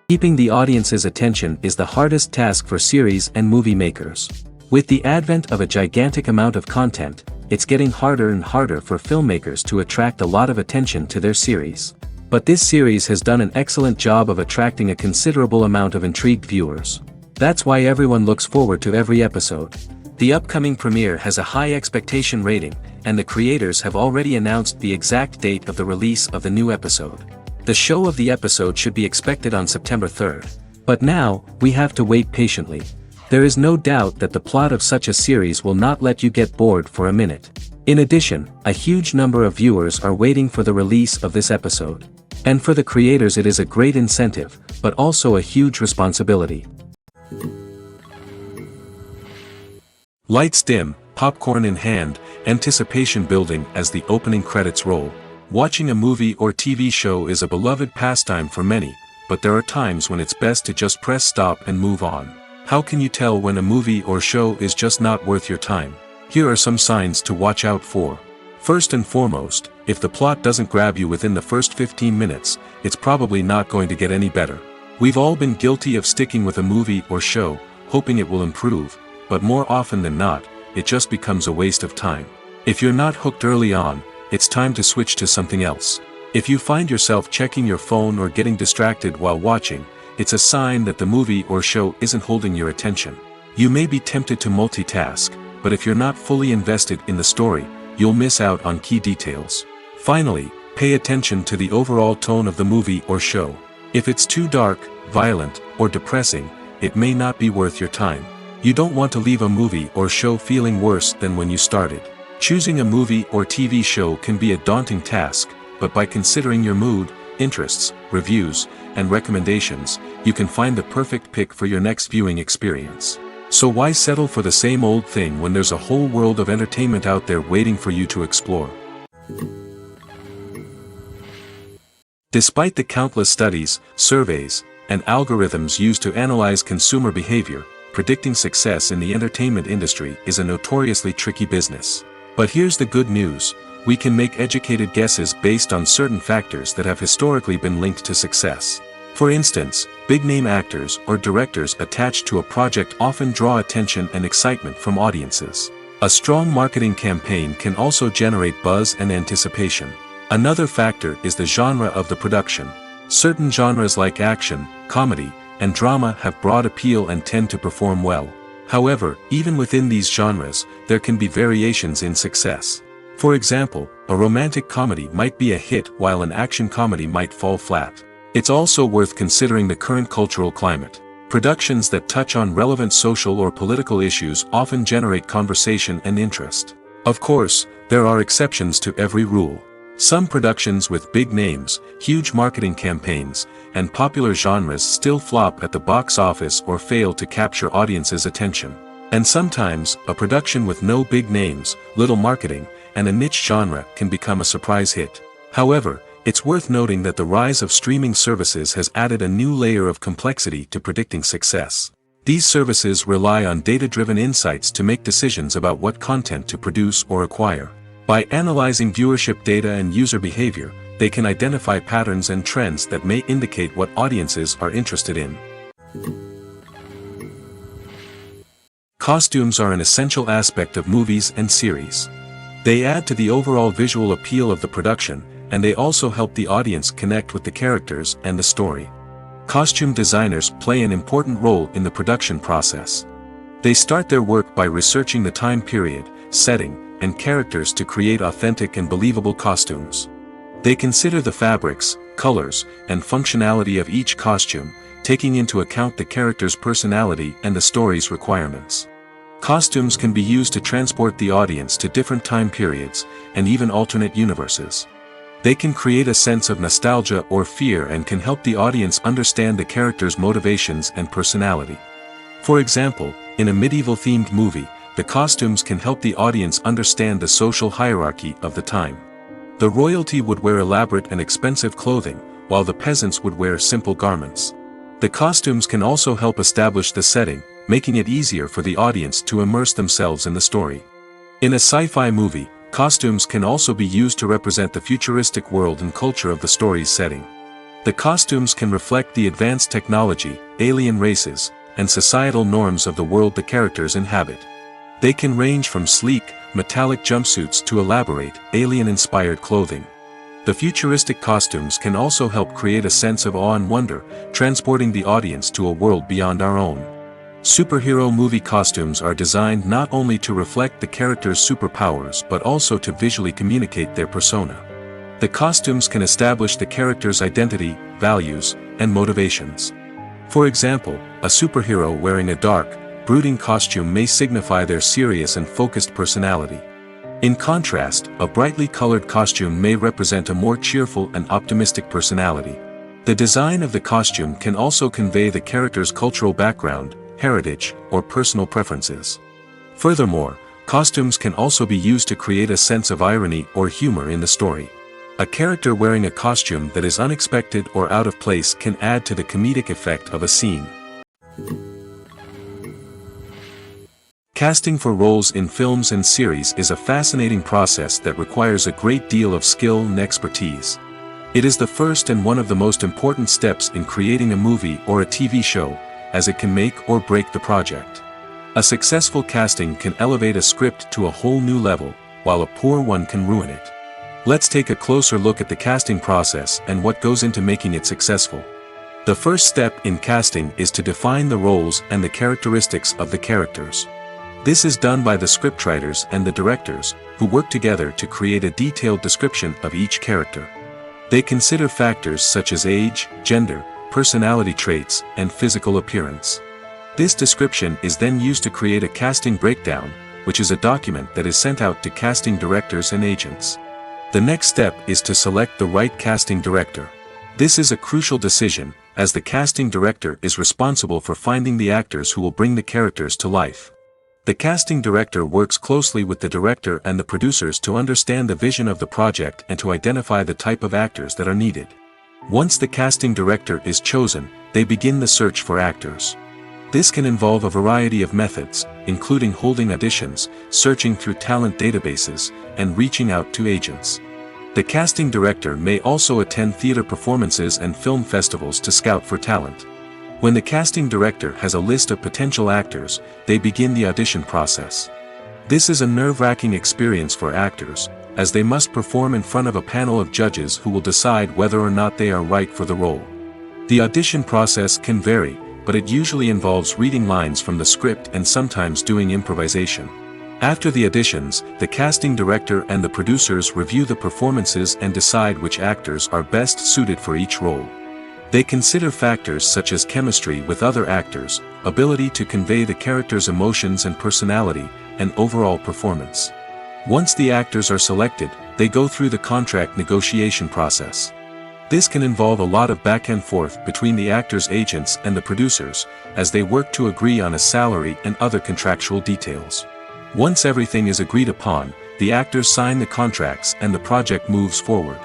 Keeping the audience's attention is the hardest task for series and movie makers. With the advent of a gigantic amount of content, it's getting harder and harder for filmmakers to attract a lot of attention to their series. But this series has done an excellent job of attracting a considerable amount of intrigued viewers. That's why everyone looks forward to every episode. The upcoming premiere has a high expectation rating, and the creators have already announced the exact date of the release of the new episode. The show of the episode should be expected on September 3rd. But now, we have to wait patiently. There is no doubt that the plot of such a series will not let you get bored for a minute. In addition, a huge number of viewers are waiting for the release of this episode. And for the creators it is a great incentive, but also a huge responsibility. Lights dim, popcorn in hand, anticipation building as the opening credits roll. Watching a movie or TV show is a beloved pastime for many, but there are times when it's best to just press stop and move on. How can you tell when a movie or show is just not worth your time? Here are some signs to watch out for. First and foremost, if the plot doesn't grab you within the first 15 minutes, it's probably not going to get any better. We've all been guilty of sticking with a movie or show, hoping it will improve, but more often than not, it just becomes a waste of time. If you're not hooked early on, it's time to switch to something else. If you find yourself checking your phone or getting distracted while watching, it's a sign that the movie or show isn't holding your attention. You may be tempted to multitask, but if you're not fully invested in the story, you'll miss out on key details. Finally, pay attention to the overall tone of the movie or show. If it's too dark, violent, or depressing, it may not be worth your time. You don't want to leave a movie or show feeling worse than when you started. Choosing a movie or TV show can be a daunting task, but by considering your mood, interests, reviews, and recommendations, you can find the perfect pick for your next viewing experience. So why settle for the same old thing when there's a whole world of entertainment out there waiting for you to explore? Despite the countless studies, surveys, and algorithms used to analyze consumer behavior, predicting success in the entertainment industry is a notoriously tricky business. But here's the good news: we can make educated guesses based on certain factors that have historically been linked to success. For instance, big-name actors or directors attached to a project often draw attention and excitement from audiences. A strong marketing campaign can also generate buzz and anticipation. Another factor is the genre of the production. Certain genres like action, comedy, and drama have broad appeal and tend to perform well. However, even within these genres, there can be variations in success. For example, a romantic comedy might be a hit while an action comedy might fall flat. It's also worth considering the current cultural climate. Productions that touch on relevant social or political issues often generate conversation and interest. Of course, there are exceptions to every rule. Some productions with big names, huge marketing campaigns, and popular genres still flop at the box office or fail to capture audiences' attention. And sometimes, a production with no big names, little marketing, and a niche genre can become a surprise hit. However, it's worth noting that the rise of streaming services has added a new layer of complexity to predicting success. These services rely on data-driven insights to make decisions about what content to produce or acquire. By analyzing viewership data and user behavior, they can identify patterns and trends that may indicate what audiences are interested in. Costumes are an essential aspect of movies and series. They add to the overall visual appeal of the production, and they also help the audience connect with the characters and the story. Costume designers play an important role in the production process. They start their work by researching the time period, setting, and characters to create authentic and believable costumes. They consider the fabrics, colors, and functionality of each costume, taking into account the character's personality and the story's requirements. Costumes can be used to transport the audience to different time periods, and even alternate universes. They can create a sense of nostalgia or fear and can help the audience understand the character's motivations and personality. For example, in a medieval-themed movie, the costumes can help the audience understand the social hierarchy of the time. The royalty would wear elaborate and expensive clothing, while the peasants would wear simple garments. The costumes can also help establish the setting, making it easier for the audience to immerse themselves in the story. In a sci-fi movie, costumes can also be used to represent the futuristic world and culture of the story's setting. The costumes can reflect the advanced technology, alien races, and societal norms of the world the characters inhabit. They can range from sleek, metallic jumpsuits to elaborate, alien-inspired clothing. The futuristic costumes can also help create a sense of awe and wonder, transporting the audience to a world beyond our own. Superhero movie costumes are designed not only to reflect the character's superpowers but also to visually communicate their persona. The costumes can establish the character's identity, values, and motivations. For example, a superhero wearing a dark, brooding costume may signify their serious and focused personality. In contrast, a brightly colored costume may represent a more cheerful and optimistic personality. The design of the costume can also convey the character's cultural background, heritage, or personal preferences. Furthermore, costumes can also be used to create a sense of irony or humor in the story. A character wearing a costume that is unexpected or out of place can add to the comedic effect of a scene. Casting for roles in films and series is a fascinating process that requires a great deal of skill and expertise. It is the first and one of the most important steps in creating a movie or a TV show, as it can make or break the project. A successful casting can elevate a script to a whole new level, while a poor one can ruin it. Let's take a closer look at the casting process and what goes into making it successful. The first step in casting is to define the roles and the characteristics of the characters. This is done by the scriptwriters and the directors, who work together to create a detailed description of each character. They consider factors such as age, gender, personality traits, and physical appearance. This description is then used to create a casting breakdown, which is a document that is sent out to casting directors and agents. The next step is to select the right casting director. This is a crucial decision, as the casting director is responsible for finding the actors who will bring the characters to life. The casting director works closely with the director and the producers to understand the vision of the project and to identify the type of actors that are needed. Once the casting director is chosen, they begin the search for actors. This can involve a variety of methods, including holding auditions, searching through talent databases, and reaching out to agents. The casting director may also attend theater performances and film festivals to scout for talent. When the casting director has a list of potential actors, they begin the audition process. This is a nerve-wracking experience for actors, as they must perform in front of a panel of judges who will decide whether or not they are right for the role. The audition process can vary, but it usually involves reading lines from the script and sometimes doing improvisation. After the auditions, the casting director and the producers review the performances and decide which actors are best suited for each role. They consider factors such as chemistry with other actors, ability to convey the character's emotions and personality, and overall performance. Once the actors are selected, they go through the contract negotiation process. This can involve a lot of back and forth between the actors' agents and the producers, as they work to agree on a salary and other contractual details. Once everything is agreed upon, the actors sign the contracts and the project moves forward.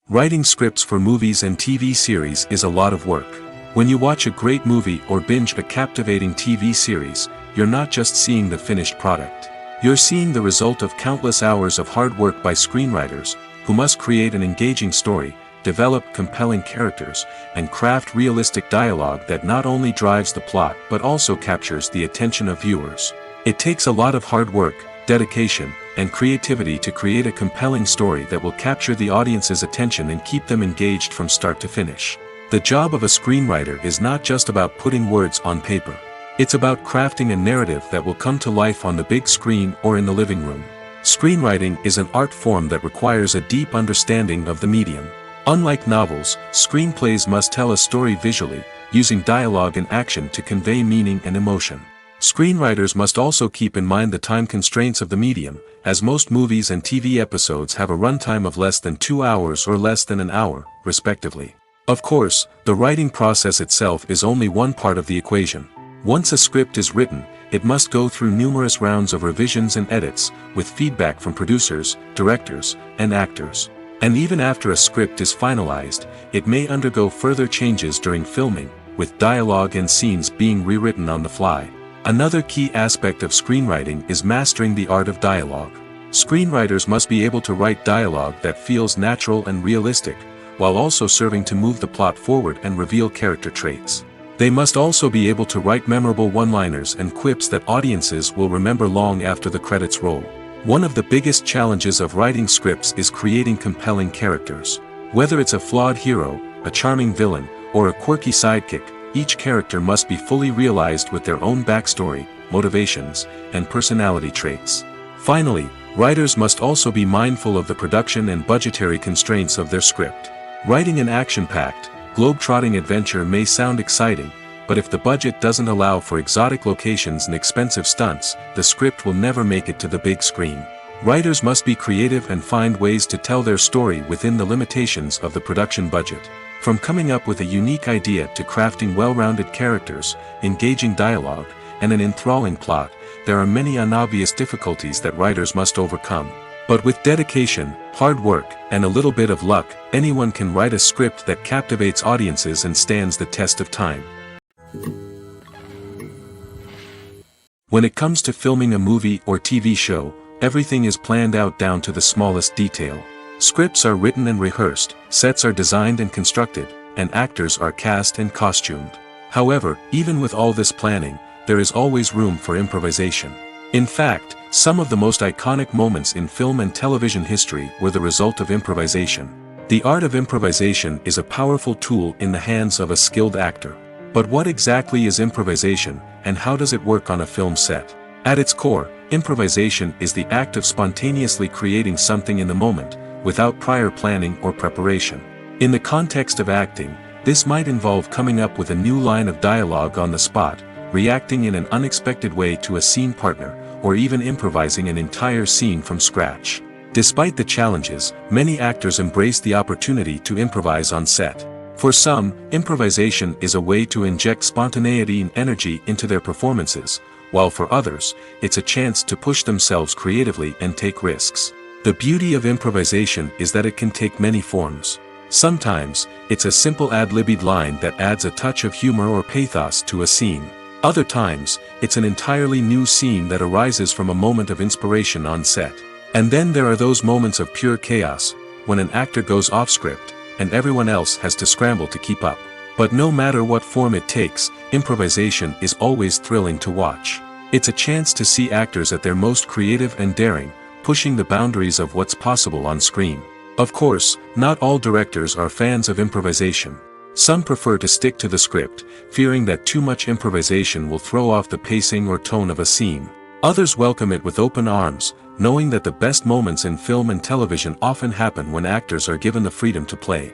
Writing scripts for movies and TV series is a lot of work. When you watch a great movie or binge a captivating TV series, you're not just seeing the finished product. You're seeing the result of countless hours of hard work by screenwriters, who must create an engaging story, develop compelling characters, and craft realistic dialogue that not only drives the plot but also captures the attention of viewers. It takes a lot of hard work, dedication, and creativity to create a compelling story that will capture the audience's attention and keep them engaged from start to finish. The job of a screenwriter is not just about putting words on paper. It's about crafting a narrative that will come to life on the big screen or in the living room. Screenwriting is an art form that requires a deep understanding of the medium. Unlike novels, screenplays must tell a story visually, using dialogue and action to convey meaning and emotion. Screenwriters must also keep in mind the time constraints of the medium, as most movies and TV episodes have a runtime of less than 2 hours or less than an hour, respectively. Of course, the writing process itself is only one part of the equation. Once a script is written, it must go through numerous rounds of revisions and edits, with feedback from producers, directors, and actors. And even after a script is finalized, it may undergo further changes during filming, with dialogue and scenes being rewritten on the fly. Another key aspect of screenwriting is mastering the art of dialogue. Screenwriters must be able to write dialogue that feels natural and realistic, while also serving to move the plot forward and reveal character traits. They must also be able to write memorable one-liners and quips that audiences will remember long after the credits roll. One of the biggest challenges of writing scripts is creating compelling characters. Whether it's a flawed hero, a charming villain, or a quirky sidekick, each character must be fully realized with their own backstory, motivations, and personality traits. Finally, writers must also be mindful of the production and budgetary constraints of their script. Writing an action-packed, globe-trotting adventure may sound exciting, but if the budget doesn't allow for exotic locations and expensive stunts, the script will never make it to the big screen. Writers must be creative and find ways to tell their story within the limitations of the production budget. From coming up with a unique idea to crafting well-rounded characters, engaging dialogue, and an enthralling plot, there are many unobvious difficulties that writers must overcome. But with dedication, hard work, and a little bit of luck, anyone can write a script that captivates audiences and stands the test of time. When it comes to filming a movie or TV show, everything is planned out down to the smallest detail. Scripts are written and rehearsed, sets are designed and constructed, and actors are cast and costumed. However, even with all this planning, there is always room for improvisation. In fact, some of the most iconic moments in film and television history were the result of improvisation. The art of improvisation is a powerful tool in the hands of a skilled actor. But what exactly is improvisation, and how does it work on a film set? At its core, improvisation is the act of spontaneously creating something in the moment, without prior planning or preparation. In the context of acting, this might involve coming up with a new line of dialogue on the spot, reacting in an unexpected way to a scene partner, or even improvising an entire scene from scratch. Despite the challenges, many actors embrace the opportunity to improvise on set. For some, improvisation is a way to inject spontaneity and energy into their performances, while for others, it's a chance to push themselves creatively and take risks. The beauty of improvisation is that it can take many forms. Sometimes, it's a simple ad-libbed line that adds a touch of humor or pathos to a scene. Other times, it's an entirely new scene that arises from a moment of inspiration on set. And then there are those moments of pure chaos, when an actor goes off script, and everyone else has to scramble to keep up. But no matter what form it takes, improvisation is always thrilling to watch. It's a chance to see actors at their most creative and daring, pushing the boundaries of what's possible on screen. Of course, not all directors are fans of improvisation. Some prefer to stick to the script, fearing that too much improvisation will throw off the pacing or tone of a scene. Others welcome it with open arms, knowing that the best moments in film and television often happen when actors are given the freedom to play.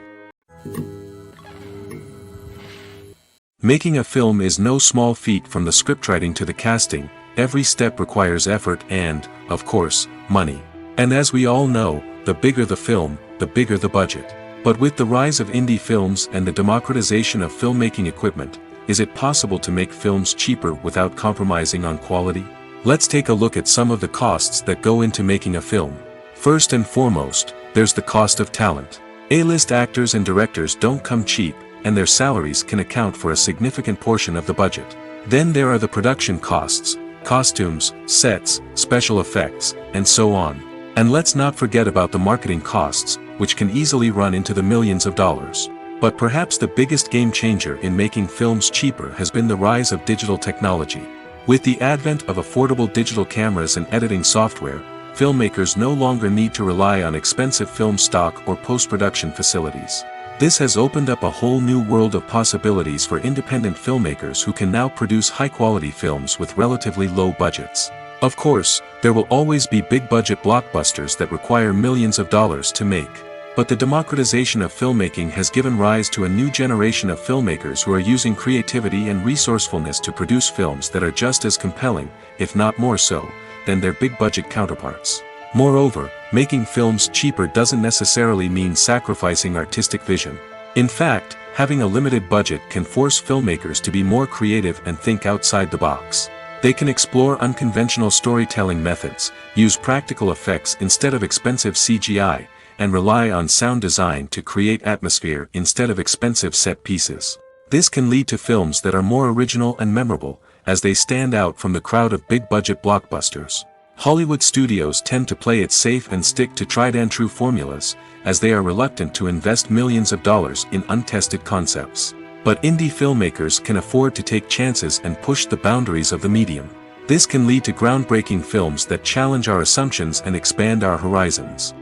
Making a film is no small feat. From the scriptwriting to the casting, every step requires effort and, of course, money. And as we all know, the bigger the film, the bigger the budget. But with the rise of indie films and the democratization of filmmaking equipment, is it possible to make films cheaper without compromising on quality? Let's take a look at some of the costs that go into making a film. First and foremost, there's the cost of talent. A-list actors and directors don't come cheap, and their salaries can account for a significant portion of the budget. Then there are the production costs, costumes, sets, special effects, and so on. And let's not forget about the marketing costs, which can easily run into the millions of dollars. But perhaps the biggest game changer in making films cheaper has been the rise of digital technology. With the advent of affordable digital cameras and editing software, filmmakers no longer need to rely on expensive film stock or post-production facilities. This has opened up a whole new world of possibilities for independent filmmakers who can now produce high-quality films with relatively low budgets. Of course, there will always be big-budget blockbusters that require millions of dollars to make. But the democratization of filmmaking has given rise to a new generation of filmmakers who are using creativity and resourcefulness to produce films that are just as compelling, if not more so, than their big-budget counterparts. Moreover, making films cheaper doesn't necessarily mean sacrificing artistic vision. In fact, having a limited budget can force filmmakers to be more creative and think outside the box. They can explore unconventional storytelling methods, use practical effects instead of expensive CGI, and rely on sound design to create atmosphere instead of expensive set pieces. This can lead to films that are more original and memorable, as they stand out from the crowd of big-budget blockbusters. Hollywood studios tend to play it safe and stick to tried-and-true formulas, as they are reluctant to invest millions of dollars in untested concepts. But indie filmmakers can afford to take chances and push the boundaries of the medium. This can lead to groundbreaking films that challenge our assumptions and expand our horizons.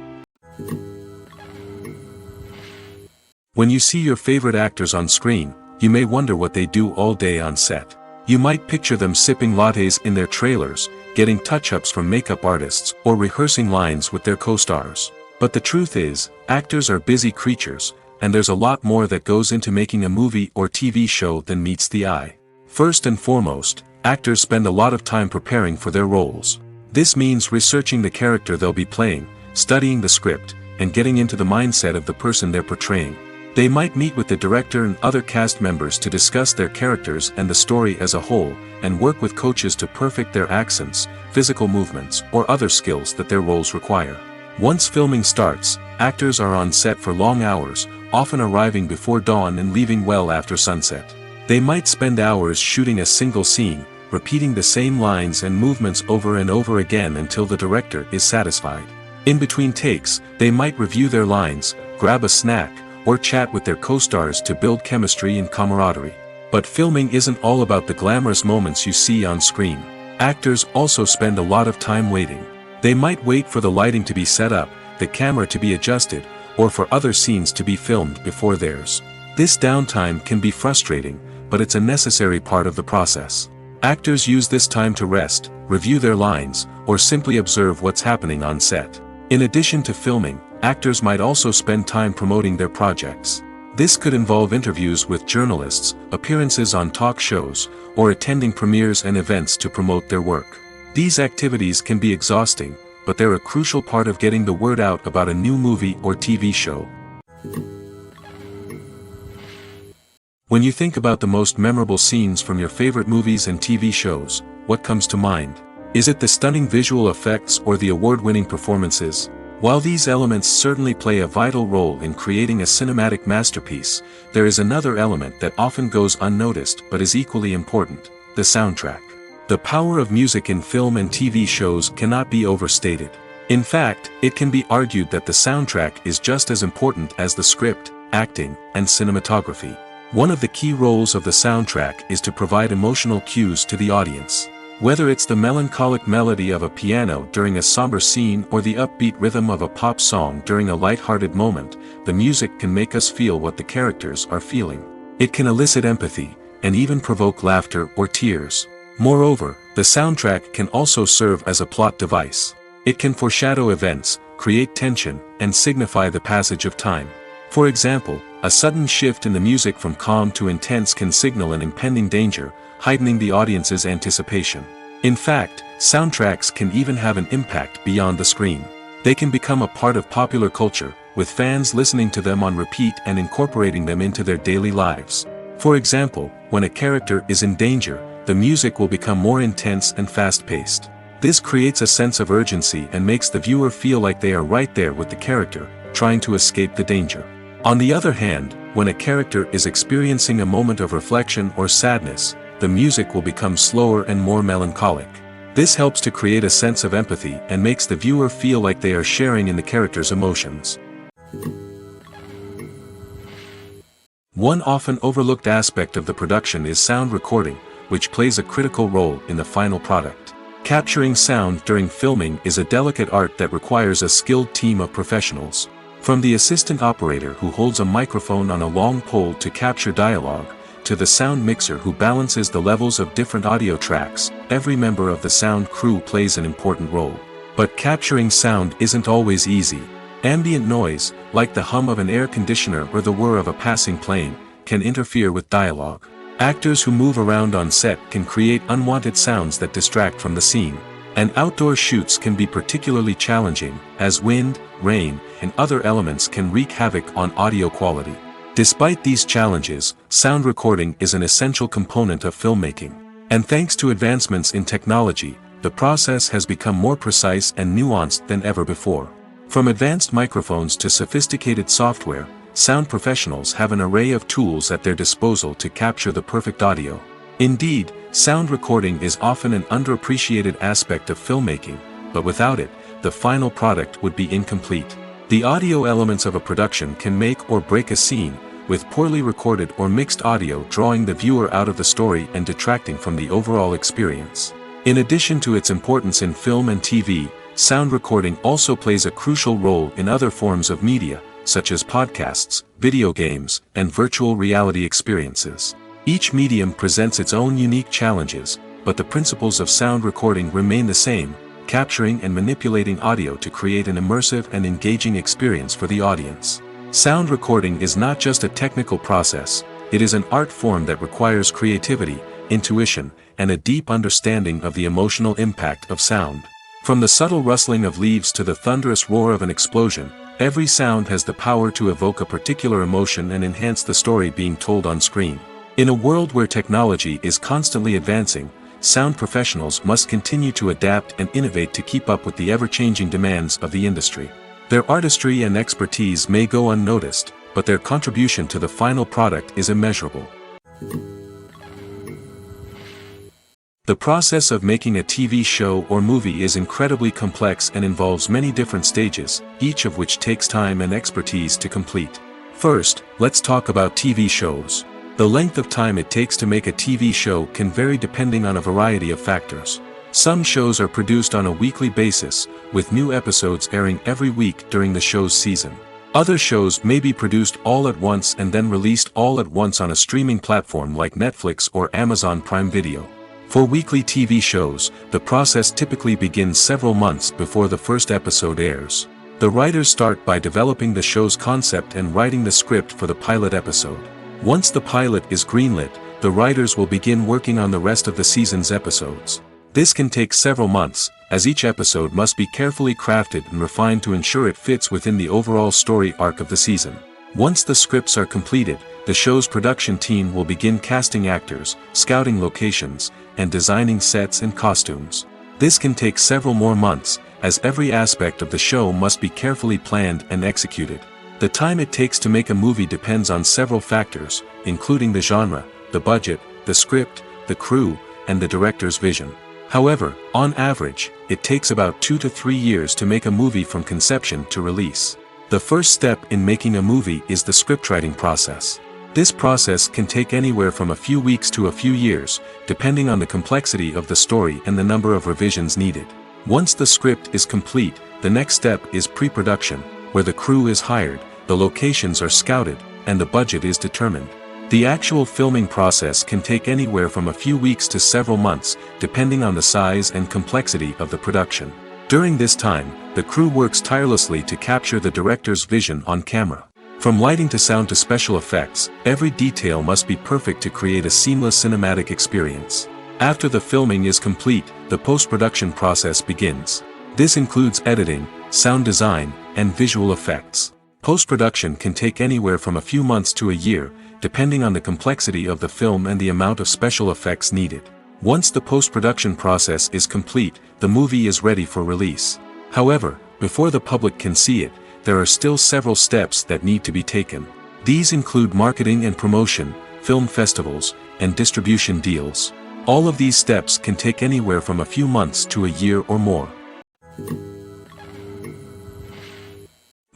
When you see your favorite actors on screen, you may wonder what they do all day on set. You might picture them sipping lattes in their trailers, getting touch-ups from makeup artists, or rehearsing lines with their co-stars. But the truth is, actors are busy creatures, and there's a lot more that goes into making a movie or TV show than meets the eye. First and foremost, actors spend a lot of time preparing for their roles. This means researching the character they'll be playing, studying the script, and getting into the mindset of the person they're portraying. They might meet with the director and other cast members to discuss their characters and the story as a whole, and work with coaches to perfect their accents, physical movements, or other skills that their roles require. Once filming starts, actors are on set for long hours, often arriving before dawn and leaving well after sunset. They might spend hours shooting a single scene, repeating the same lines and movements over and over again until the director is satisfied. In between takes, they might review their lines, grab a snack, or chat with their co-stars to build chemistry and camaraderie. But filming isn't all about the glamorous moments you see on screen. Actors also spend a lot of time waiting. They might wait for the lighting to be set up, the camera to be adjusted, or for other scenes to be filmed before theirs. This downtime can be frustrating, but it's a necessary part of the process. Actors use this time to rest, review their lines, or simply observe what's happening on set. In addition to filming, actors might also spend time promoting their projects. This could involve interviews with journalists, appearances on talk shows, or attending premieres and events to promote their work. These activities can be exhausting, but they're a crucial part of getting the word out about a new movie or TV show. When you think about the most memorable scenes from your favorite movies and TV shows, what comes to mind? Is it the stunning visual effects or the award-winning performances? While these elements certainly play a vital role in creating a cinematic masterpiece, there is another element that often goes unnoticed but is equally important: the soundtrack. The power of music in film and TV shows cannot be overstated. In fact, it can be argued that the soundtrack is just as important as the script, acting, and cinematography. One of the key roles of the soundtrack is to provide emotional cues to the audience. Whether it's the melancholic melody of a piano during a somber scene or the upbeat rhythm of a pop song during a light-hearted moment, the music can make us feel what the characters are feeling. It can elicit empathy, and even provoke laughter or tears. Moreover, the soundtrack can also serve as a plot device. It can foreshadow events, create tension, and signify the passage of time. For example, a sudden shift in the music from calm to intense can signal an impending danger, heightening the audience's anticipation. In fact, soundtracks can even have an impact beyond the screen. They can become a part of popular culture, with fans listening to them on repeat and incorporating them into their daily lives. For example, when a character is in danger, the music will become more intense and fast-paced. This creates a sense of urgency and makes the viewer feel like they are right there with the character, trying to escape the danger. On the other hand, when a character is experiencing a moment of reflection or sadness, the music will become slower and more melancholic. This helps to create a sense of empathy and makes the viewer feel like they are sharing in the character's emotions. One often overlooked aspect of the production is sound recording, which plays a critical role in the final product. Capturing sound during filming is a delicate art that requires a skilled team of professionals. From the assistant operator who holds a microphone on a long pole to capture dialogue, to the sound mixer who balances the levels of different audio tracks, every member of the sound crew plays an important role. But capturing sound isn't always easy. Ambient noise, like the hum of an air conditioner or the whir of a passing plane, can interfere with dialogue. Actors who move around on set can create unwanted sounds that distract from the scene. And outdoor shoots can be particularly challenging, as wind, rain, and other elements can wreak havoc on audio quality. Despite these challenges, sound recording is an essential component of filmmaking. And thanks to advancements in technology, the process has become more precise and nuanced than ever before. From advanced microphones to sophisticated software, sound professionals have an array of tools at their disposal to capture the perfect audio. Indeed, sound recording is often an underappreciated aspect of filmmaking, but without it, the final product would be incomplete. The audio elements of a production can make or break a scene, with poorly recorded or mixed audio drawing the viewer out of the story and detracting from the overall experience. In addition to its importance in film and TV, sound recording also plays a crucial role in other forms of media, such as podcasts, video games, and virtual reality experiences. Each medium presents its own unique challenges, but the principles of sound recording remain the same, capturing and manipulating audio to create an immersive and engaging experience for the audience. Sound recording is not just a technical process, it is an art form that requires creativity, intuition, and a deep understanding of the emotional impact of sound. From the subtle rustling of leaves to the thunderous roar of an explosion, every sound has the power to evoke a particular emotion and enhance the story being told on screen. In a world where technology is constantly advancing, sound professionals must continue to adapt and innovate to keep up with the ever-changing demands of the industry. Their artistry and expertise may go unnoticed, but their contribution to the final product is immeasurable. The process of making a TV show or movie is incredibly complex and involves many different stages, each of which takes time and expertise to complete. First, let's talk about TV shows. The length of time it takes to make a TV show can vary depending on a variety of factors. Some shows are produced on a weekly basis, with new episodes airing every week during the show's season. Other shows may be produced all at once and then released all at once on a streaming platform like Netflix or Amazon Prime Video. For weekly TV shows, the process typically begins several months before the first episode airs. The writers start by developing the show's concept and writing the script for the pilot episode. Once the pilot is greenlit, the writers will begin working on the rest of the season's episodes. This can take several months, as each episode must be carefully crafted and refined to ensure it fits within the overall story arc of the season. Once the scripts are completed, the show's production team will begin casting actors, scouting locations, and designing sets and costumes. This can take several more months, as every aspect of the show must be carefully planned and executed. The time it takes to make a movie depends on several factors, including the genre, the budget, the script, the crew, and the director's vision. However, on average, it takes about 2 to 3 years to make a movie from conception to release. The first step in making a movie is the scriptwriting process. This process can take anywhere from a few weeks to a few years, depending on the complexity of the story and the number of revisions needed. Once the script is complete, the next step is pre-production, where the crew is hired, the locations are scouted, and the budget is determined. The actual filming process can take anywhere from a few weeks to several months, depending on the size and complexity of the production. During this time, the crew works tirelessly to capture the director's vision on camera. From lighting to sound to special effects, every detail must be perfect to create a seamless cinematic experience. After the filming is complete, the post-production process begins. This includes editing, sound design, and visual effects. Post-production can take anywhere from a few months to a year, depending on the complexity of the film and the amount of special effects needed. Once the post-production process is complete, the movie is ready for release. However, before the public can see it, there are still several steps that need to be taken. These include marketing and promotion, film festivals, and distribution deals. All of these steps can take anywhere from a few months to a year or more.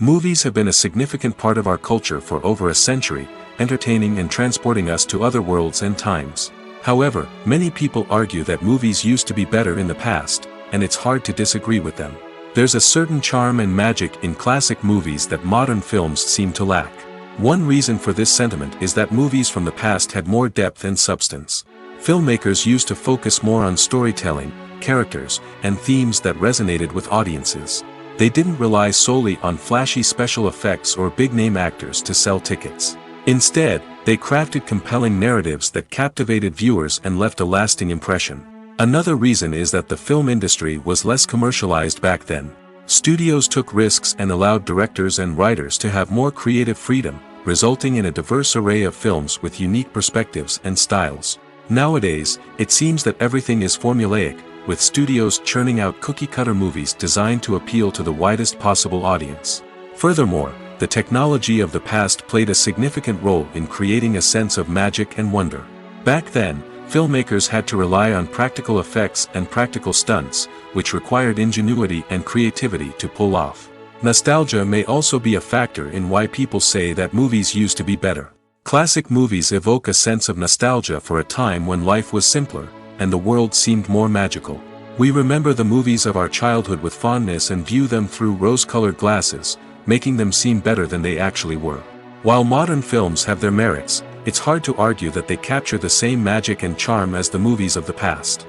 Movies have been a significant part of our culture for over a century, entertaining and transporting us to other worlds and times. However, many people argue that movies used to be better in the past, and it's hard to disagree with them. There's a certain charm and magic in classic movies that modern films seem to lack. One reason for this sentiment is that movies from the past had more depth and substance. Filmmakers used to focus more on storytelling, characters, and themes that resonated with audiences. They didn't rely solely on flashy special effects or big-name actors to sell tickets. Instead, they crafted compelling narratives that captivated viewers and left a lasting impression. Another reason is that the film industry was less commercialized back then. Studios took risks and allowed directors and writers to have more creative freedom, resulting in a diverse array of films with unique perspectives and styles. Nowadays, it seems that everything is formulaic, with studios churning out cookie-cutter movies designed to appeal to the widest possible audience. Furthermore, the technology of the past played a significant role in creating a sense of magic and wonder. Back then, filmmakers had to rely on practical effects and practical stunts, which required ingenuity and creativity to pull off. Nostalgia may also be a factor in why people say that movies used to be better. Classic movies evoke a sense of nostalgia for a time when life was simpler, and the world seemed more magical. We remember the movies of our childhood with fondness and view them through rose-colored glasses, making them seem better than they actually were. While modern films have their merits, it's hard to argue that they capture the same magic and charm as the movies of the past.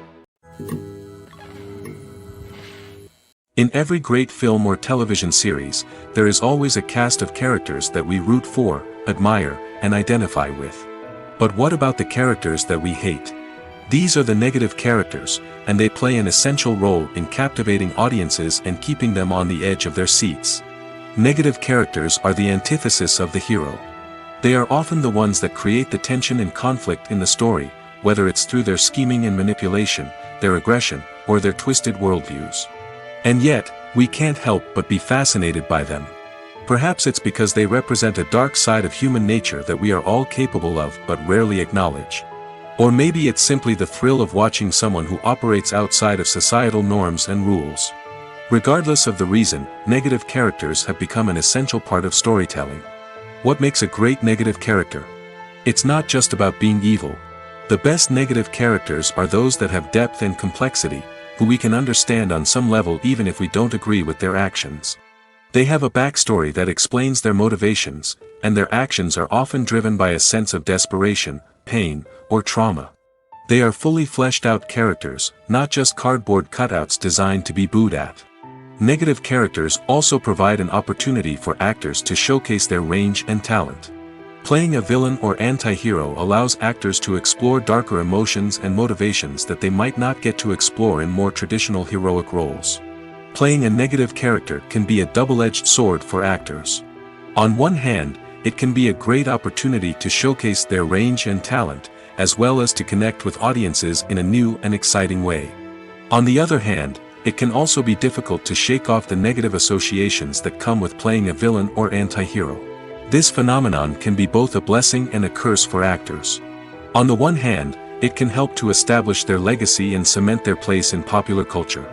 In every great film or television series, there is always a cast of characters that we root for, admire, and identify with. But what about the characters that we hate? These are the negative characters, and they play an essential role in captivating audiences and keeping them on the edge of their seats. Negative characters are the antithesis of the hero. They are often the ones that create the tension and conflict in the story, whether it's through their scheming and manipulation, their aggression, or their twisted worldviews. And yet, we can't help but be fascinated by them. Perhaps it's because they represent a dark side of human nature that we are all capable of but rarely acknowledge. Or maybe it's simply the thrill of watching someone who operates outside of societal norms and rules. Regardless of the reason, negative characters have become an essential part of storytelling. What makes a great negative character? It's not just about being evil. The best negative characters are those that have depth and complexity, who we can understand on some level even if we don't agree with their actions. They have a backstory that explains their motivations, and their actions are often driven by a sense of desperation, pain, or trauma. They are fully fleshed out characters, not just cardboard cutouts designed to be booed at. Negative characters also provide an opportunity for actors to showcase their range and talent. Playing a villain or anti-hero allows actors to explore darker emotions and motivations that they might not get to explore in more traditional heroic roles. Playing a negative character can be a double-edged sword for actors. On one hand, it can be a great opportunity to showcase their range and talent, as well as to connect with audiences in a new and exciting way. On the other hand, it can also be difficult to shake off the negative associations that come with playing a villain or anti-hero. This phenomenon can be both a blessing and a curse for actors. On the one hand, it can help to establish their legacy and cement their place in popular culture.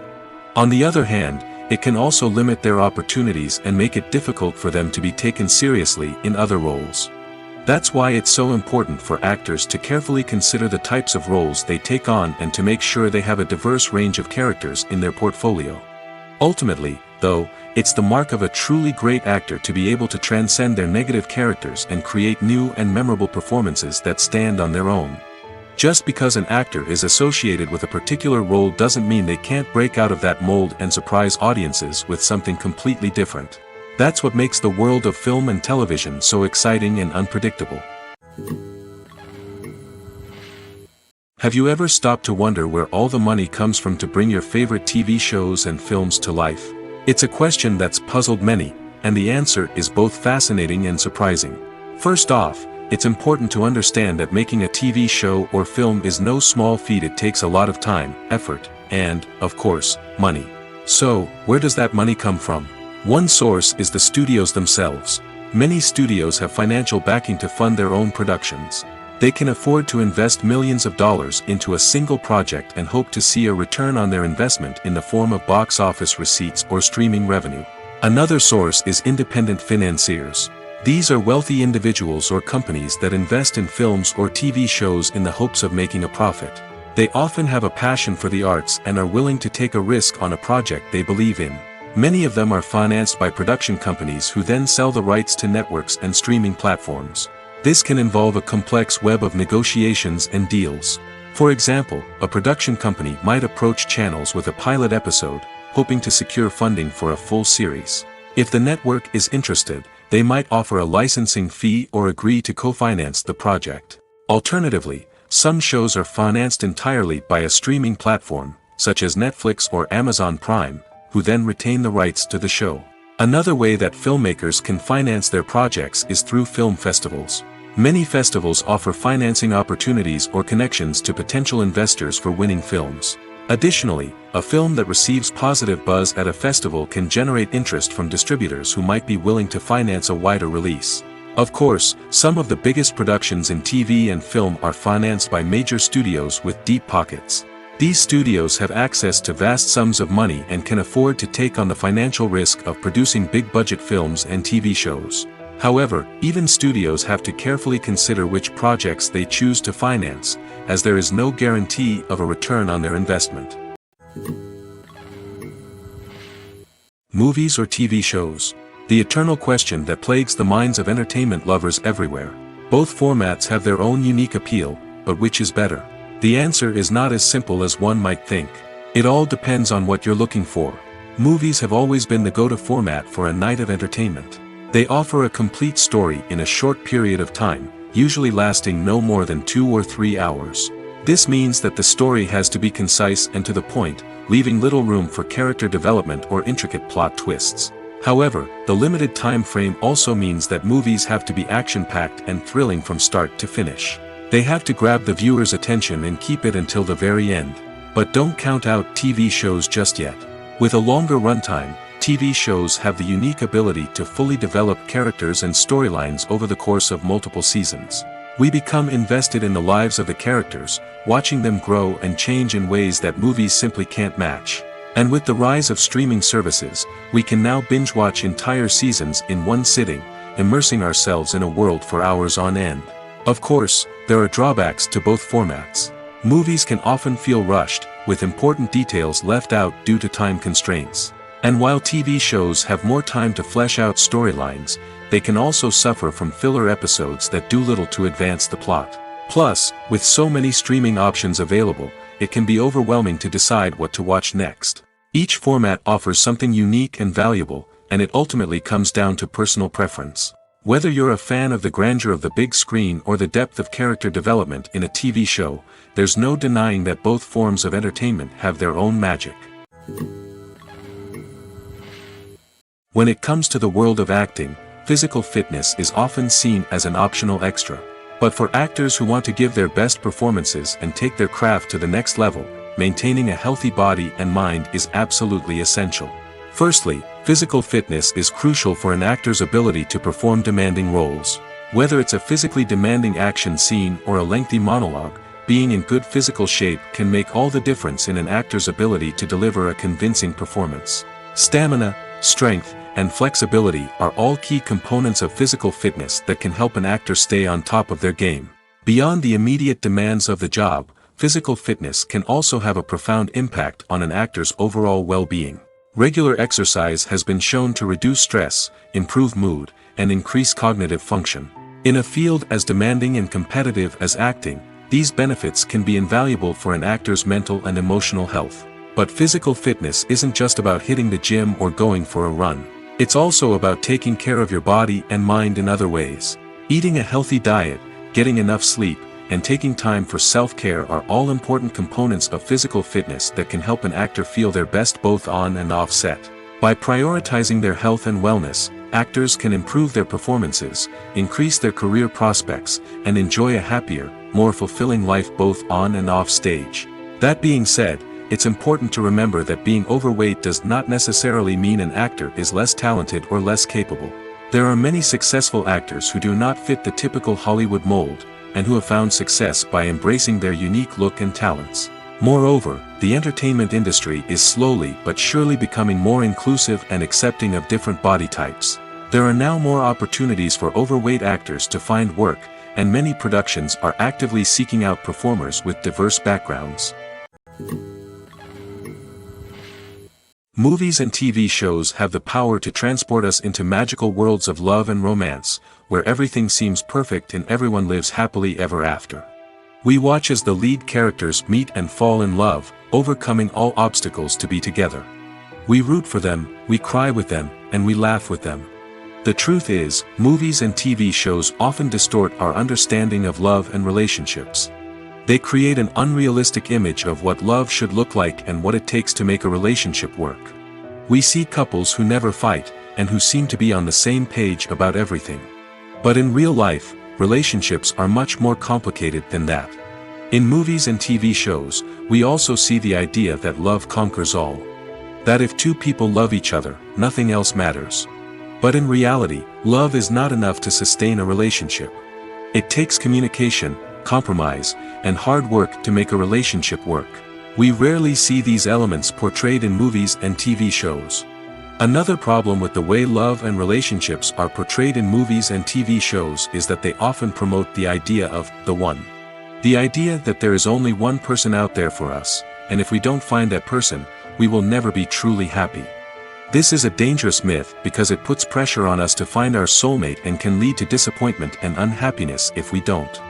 On the other hand, it can also limit their opportunities and make it difficult for them to be taken seriously in other roles. That's why it's so important for actors to carefully consider the types of roles they take on and to make sure they have a diverse range of characters in their portfolio. Ultimately, though, it's the mark of a truly great actor to be able to transcend their negative characters and create new and memorable performances that stand on their own. Just because an actor is associated with a particular role doesn't mean they can't break out of that mold and surprise audiences with something completely different. That's what makes the world of film and television so exciting and unpredictable. Have you ever stopped to wonder where all the money comes from to bring your favorite TV shows and films to life? It's a question that's puzzled many, and the answer is both fascinating and surprising. First off, it's important to understand that making a TV show or film is no small feat. It takes a lot of time, effort, and, of course, money. So, where does that money come from? One source is the studios themselves. Many studios have financial backing to fund their own productions. They can afford to invest millions of dollars into a single project and hope to see a return on their investment in the form of box office receipts or streaming revenue. Another source is independent financiers. These are wealthy individuals or companies that invest in films or TV shows in the hopes of making a profit. They often have a passion for the arts and are willing to take a risk on a project they believe in. Many of them are financed by production companies who then sell the rights to networks and streaming platforms. This can involve a complex web of negotiations and deals. For example, a production company might approach channels with a pilot episode, hoping to secure funding for a full series. If the network is interested, they might offer a licensing fee or agree to co-finance the project. Alternatively, some shows are financed entirely by a streaming platform, such as Netflix or Amazon Prime, who then retain the rights to the show. Another way that filmmakers can finance their projects is through film festivals. Many festivals offer financing opportunities or connections to potential investors for winning films. Additionally, a film that receives positive buzz at a festival can generate interest from distributors who might be willing to finance a wider release. Of course, some of the biggest productions in TV and film are financed by major studios with deep pockets. These studios have access to vast sums of money and can afford to take on the financial risk of producing big-budget films and TV shows. However, even studios have to carefully consider which projects they choose to finance, as there is no guarantee of a return on their investment. Movies or TV shows? The eternal question that plagues the minds of entertainment lovers everywhere. Both formats have their own unique appeal, but which is better? The answer is not as simple as one might think. It all depends on what you're looking for. Movies have always been the go-to format for a night of entertainment. They offer a complete story in a short period of time, usually lasting no more than 2 or 3 hours. This means that the story has to be concise and to the point, leaving little room for character development or intricate plot twists. However, the limited time frame also means that movies have to be action-packed and thrilling from start to finish. They have to grab the viewer's attention and keep it until the very end. But don't count out TV shows just yet. With a longer runtime, TV shows have the unique ability to fully develop characters and storylines over the course of multiple seasons. We become invested in the lives of the characters, watching them grow and change in ways that movies simply can't match. And with the rise of streaming services, we can now binge-watch entire seasons in one sitting, immersing ourselves in a world for hours on end. Of course, there are drawbacks to both formats. Movies can often feel rushed, with important details left out due to time constraints. And while TV shows have more time to flesh out storylines, they can also suffer from filler episodes that do little to advance the plot. Plus, with so many streaming options available, it can be overwhelming to decide what to watch next. Each format offers something unique and valuable, and it ultimately comes down to personal preference. Whether you're a fan of the grandeur of the big screen or the depth of character development in a TV show, there's no denying that both forms of entertainment have their own magic. When it comes to the world of acting, physical fitness is often seen as an optional extra. But for actors who want to give their best performances and take their craft to the next level, maintaining a healthy body and mind is absolutely essential. Firstly, physical fitness is crucial for an actor's ability to perform demanding roles. Whether it's a physically demanding action scene or a lengthy monologue, being in good physical shape can make all the difference in an actor's ability to deliver a convincing performance. Stamina, strength, and flexibility are all key components of physical fitness that can help an actor stay on top of their game. Beyond the immediate demands of the job, physical fitness can also have a profound impact on an actor's overall well-being. Regular exercise has been shown to reduce stress, improve mood, and increase cognitive function. In a field as demanding and competitive as acting, these benefits can be invaluable for an actor's mental and emotional health. But physical fitness isn't just about hitting the gym or going for a run. It's also about taking care of your body and mind in other ways. Eating a healthy diet, getting enough sleep, and taking time for self-care are all important components of physical fitness that can help an actor feel their best both on and off set. By prioritizing their health and wellness, actors can improve their performances, increase their career prospects, and enjoy a happier, more fulfilling life both on and off stage. That being said, it's important to remember that being overweight does not necessarily mean an actor is less talented or less capable. There are many successful actors who do not fit the typical Hollywood mold, and who have found success by embracing their unique look and talents. Moreover, the entertainment industry is slowly but surely becoming more inclusive and accepting of different body types. There are now more opportunities for overweight actors to find work, and many productions are actively seeking out performers with diverse backgrounds. Movies and TV shows have the power to transport us into magical worlds of love and romance, where everything seems perfect and everyone lives happily ever after. We watch as the lead characters meet and fall in love, overcoming all obstacles to be together. We root for them, we cry with them, and we laugh with them. The truth is, movies and TV shows often distort our understanding of love and relationships. They create an unrealistic image of what love should look like and what it takes to make a relationship work. We see couples who never fight, and who seem to be on the same page about everything. But in real life, relationships are much more complicated than that. In movies and TV shows, we also see the idea that love conquers all. That if two people love each other, nothing else matters. But in reality, love is not enough to sustain a relationship. It takes communication, compromise, and hard work to make a relationship work. We rarely see these elements portrayed in movies and TV shows. Another problem with the way love and relationships are portrayed in movies and TV shows is that they often promote the idea of the one. The idea that there is only one person out there for us, and if we don't find that person, we will never be truly happy. This is a dangerous myth because it puts pressure on us to find our soulmate and can lead to disappointment and unhappiness if we don't.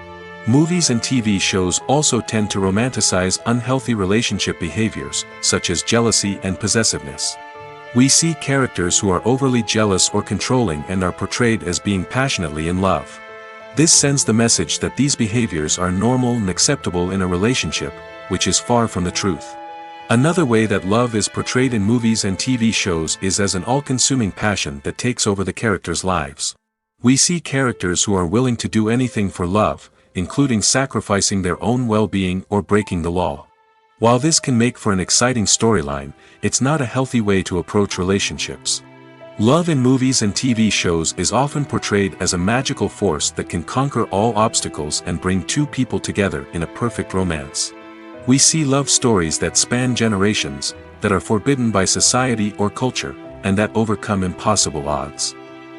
Movies and TV shows also tend to romanticize unhealthy relationship behaviors, such as jealousy and possessiveness. We see characters who are overly jealous or controlling and are portrayed as being passionately in love. This sends the message that these behaviors are normal and acceptable in a relationship, which is far from the truth. Another way that love is portrayed in movies and TV shows is as an all-consuming passion that takes over the characters' lives. We see characters who are willing to do anything for love, including sacrificing their own well-being or breaking the law. While this can make for an exciting storyline, it's not a healthy way to approach relationships. Love in movies and TV shows is often portrayed as a magical force that can conquer all obstacles and bring two people together in a perfect romance. We see love stories that span generations, that are forbidden by society or culture, and that overcome impossible odds.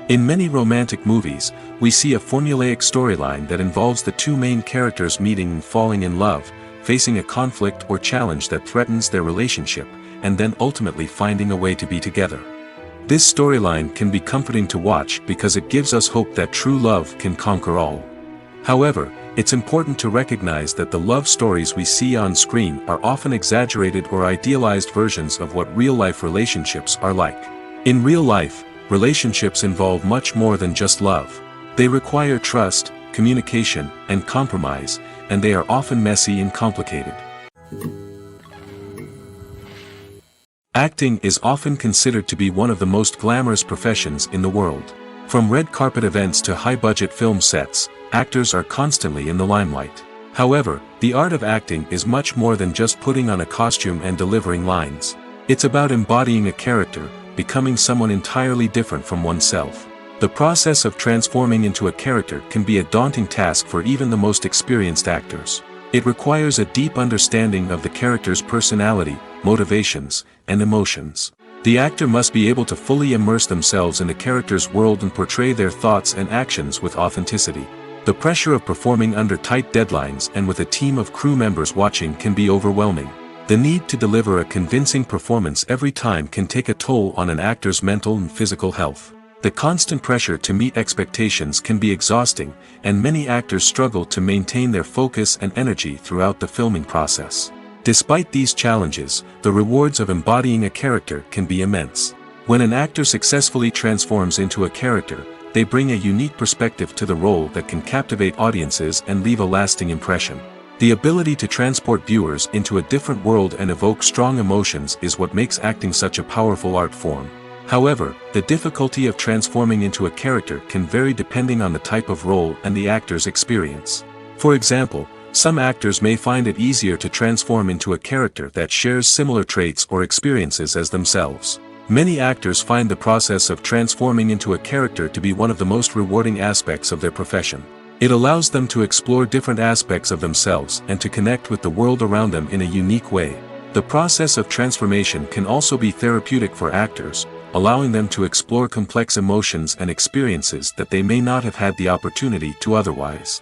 In many romantic movies, we see a formulaic storyline that involves the two main characters meeting and falling in love, facing a conflict or challenge that threatens their relationship, and then ultimately finding a way to be together. This storyline can be comforting to watch because it gives us hope that true love can conquer all. However, it's important to recognize that the love stories we see on screen are often exaggerated or idealized versions of what real-life relationships are like. In real life, relationships involve much more than just love. They require trust, communication, and compromise, and they are often messy and complicated. Acting is often considered to be one of the most glamorous professions in the world. From red carpet events to high-budget film sets, actors are constantly in the limelight. However, the art of acting is much more than just putting on a costume and delivering lines. It's about embodying a character, becoming someone entirely different from oneself. The process of transforming into a character can be a daunting task for even the most experienced actors. It requires a deep understanding of the character's personality, motivations, and emotions. The actor must be able to fully immerse themselves in the character's world and portray their thoughts and actions with authenticity. The pressure of performing under tight deadlines and with a team of crew members watching can be overwhelming. The need to deliver a convincing performance every time can take a toll on an actor's mental and physical health. The constant pressure to meet expectations can be exhausting, and many actors struggle to maintain their focus and energy throughout the filming process. Despite these challenges, the rewards of embodying a character can be immense. When an actor successfully transforms into a character, they bring a unique perspective to the role that can captivate audiences and leave a lasting impression. The ability to transport viewers into a different world and evoke strong emotions is what makes acting such a powerful art form. However, the difficulty of transforming into a character can vary depending on the type of role and the actor's experience. For example, some actors may find it easier to transform into a character that shares similar traits or experiences as themselves. Many actors find the process of transforming into a character to be one of the most rewarding aspects of their profession. It allows them to explore different aspects of themselves and to connect with the world around them in a unique way. The process of transformation can also be therapeutic for actors, allowing them to explore complex emotions and experiences that they may not have had the opportunity to otherwise.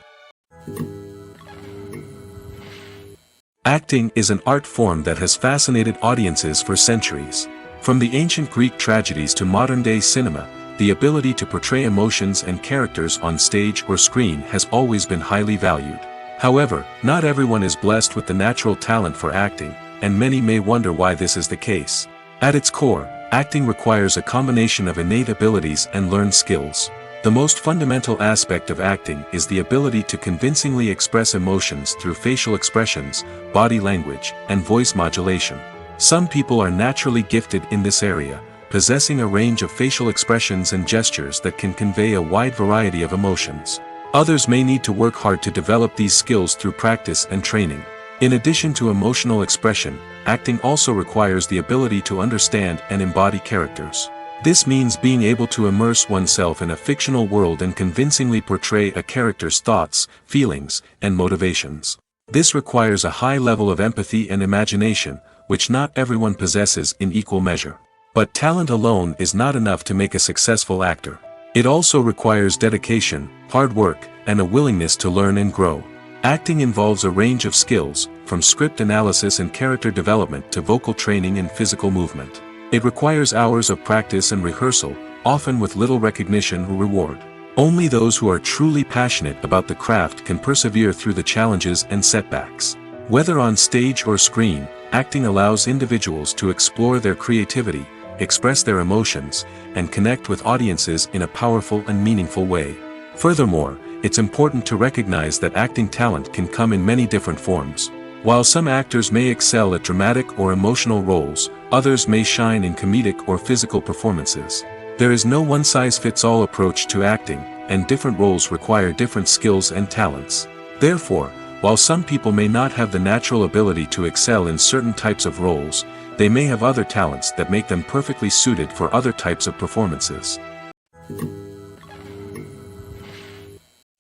Acting is an art form that has fascinated audiences for centuries. From the ancient Greek tragedies to modern-day cinema, the ability to portray emotions and characters on stage or screen has always been highly valued. However, not everyone is blessed with the natural talent for acting, and many may wonder why this is the case. At its core, acting requires a combination of innate abilities and learned skills. The most fundamental aspect of acting is the ability to convincingly express emotions through facial expressions, body language, and voice modulation. Some people are naturally gifted in this area, possessing a range of facial expressions and gestures that can convey a wide variety of emotions. Others may need to work hard to develop these skills through practice and training. In addition to emotional expression, acting also requires the ability to understand and embody characters. This means being able to immerse oneself in a fictional world and convincingly portray a character's thoughts, feelings, and motivations. This requires a high level of empathy and imagination, which not everyone possesses in equal measure. But talent alone is not enough to make a successful actor. It also requires dedication, hard work, and a willingness to learn and grow. Acting involves a range of skills, from script analysis and character development to vocal training and physical movement. It requires hours of practice and rehearsal, often with little recognition or reward. Only those who are truly passionate about the craft can persevere through the challenges and setbacks. Whether on stage or screen, acting allows individuals to explore their creativity, express their emotions, and connect with audiences in a powerful and meaningful way. Furthermore, it's important to recognize that acting talent can come in many different forms. While some actors may excel at dramatic or emotional roles, others may shine in comedic or physical performances. There is no one-size-fits-all approach to acting, and different roles require different skills and talents. Therefore, while some people may not have the natural ability to excel in certain types of roles, they may have other talents that make them perfectly suited for other types of performances.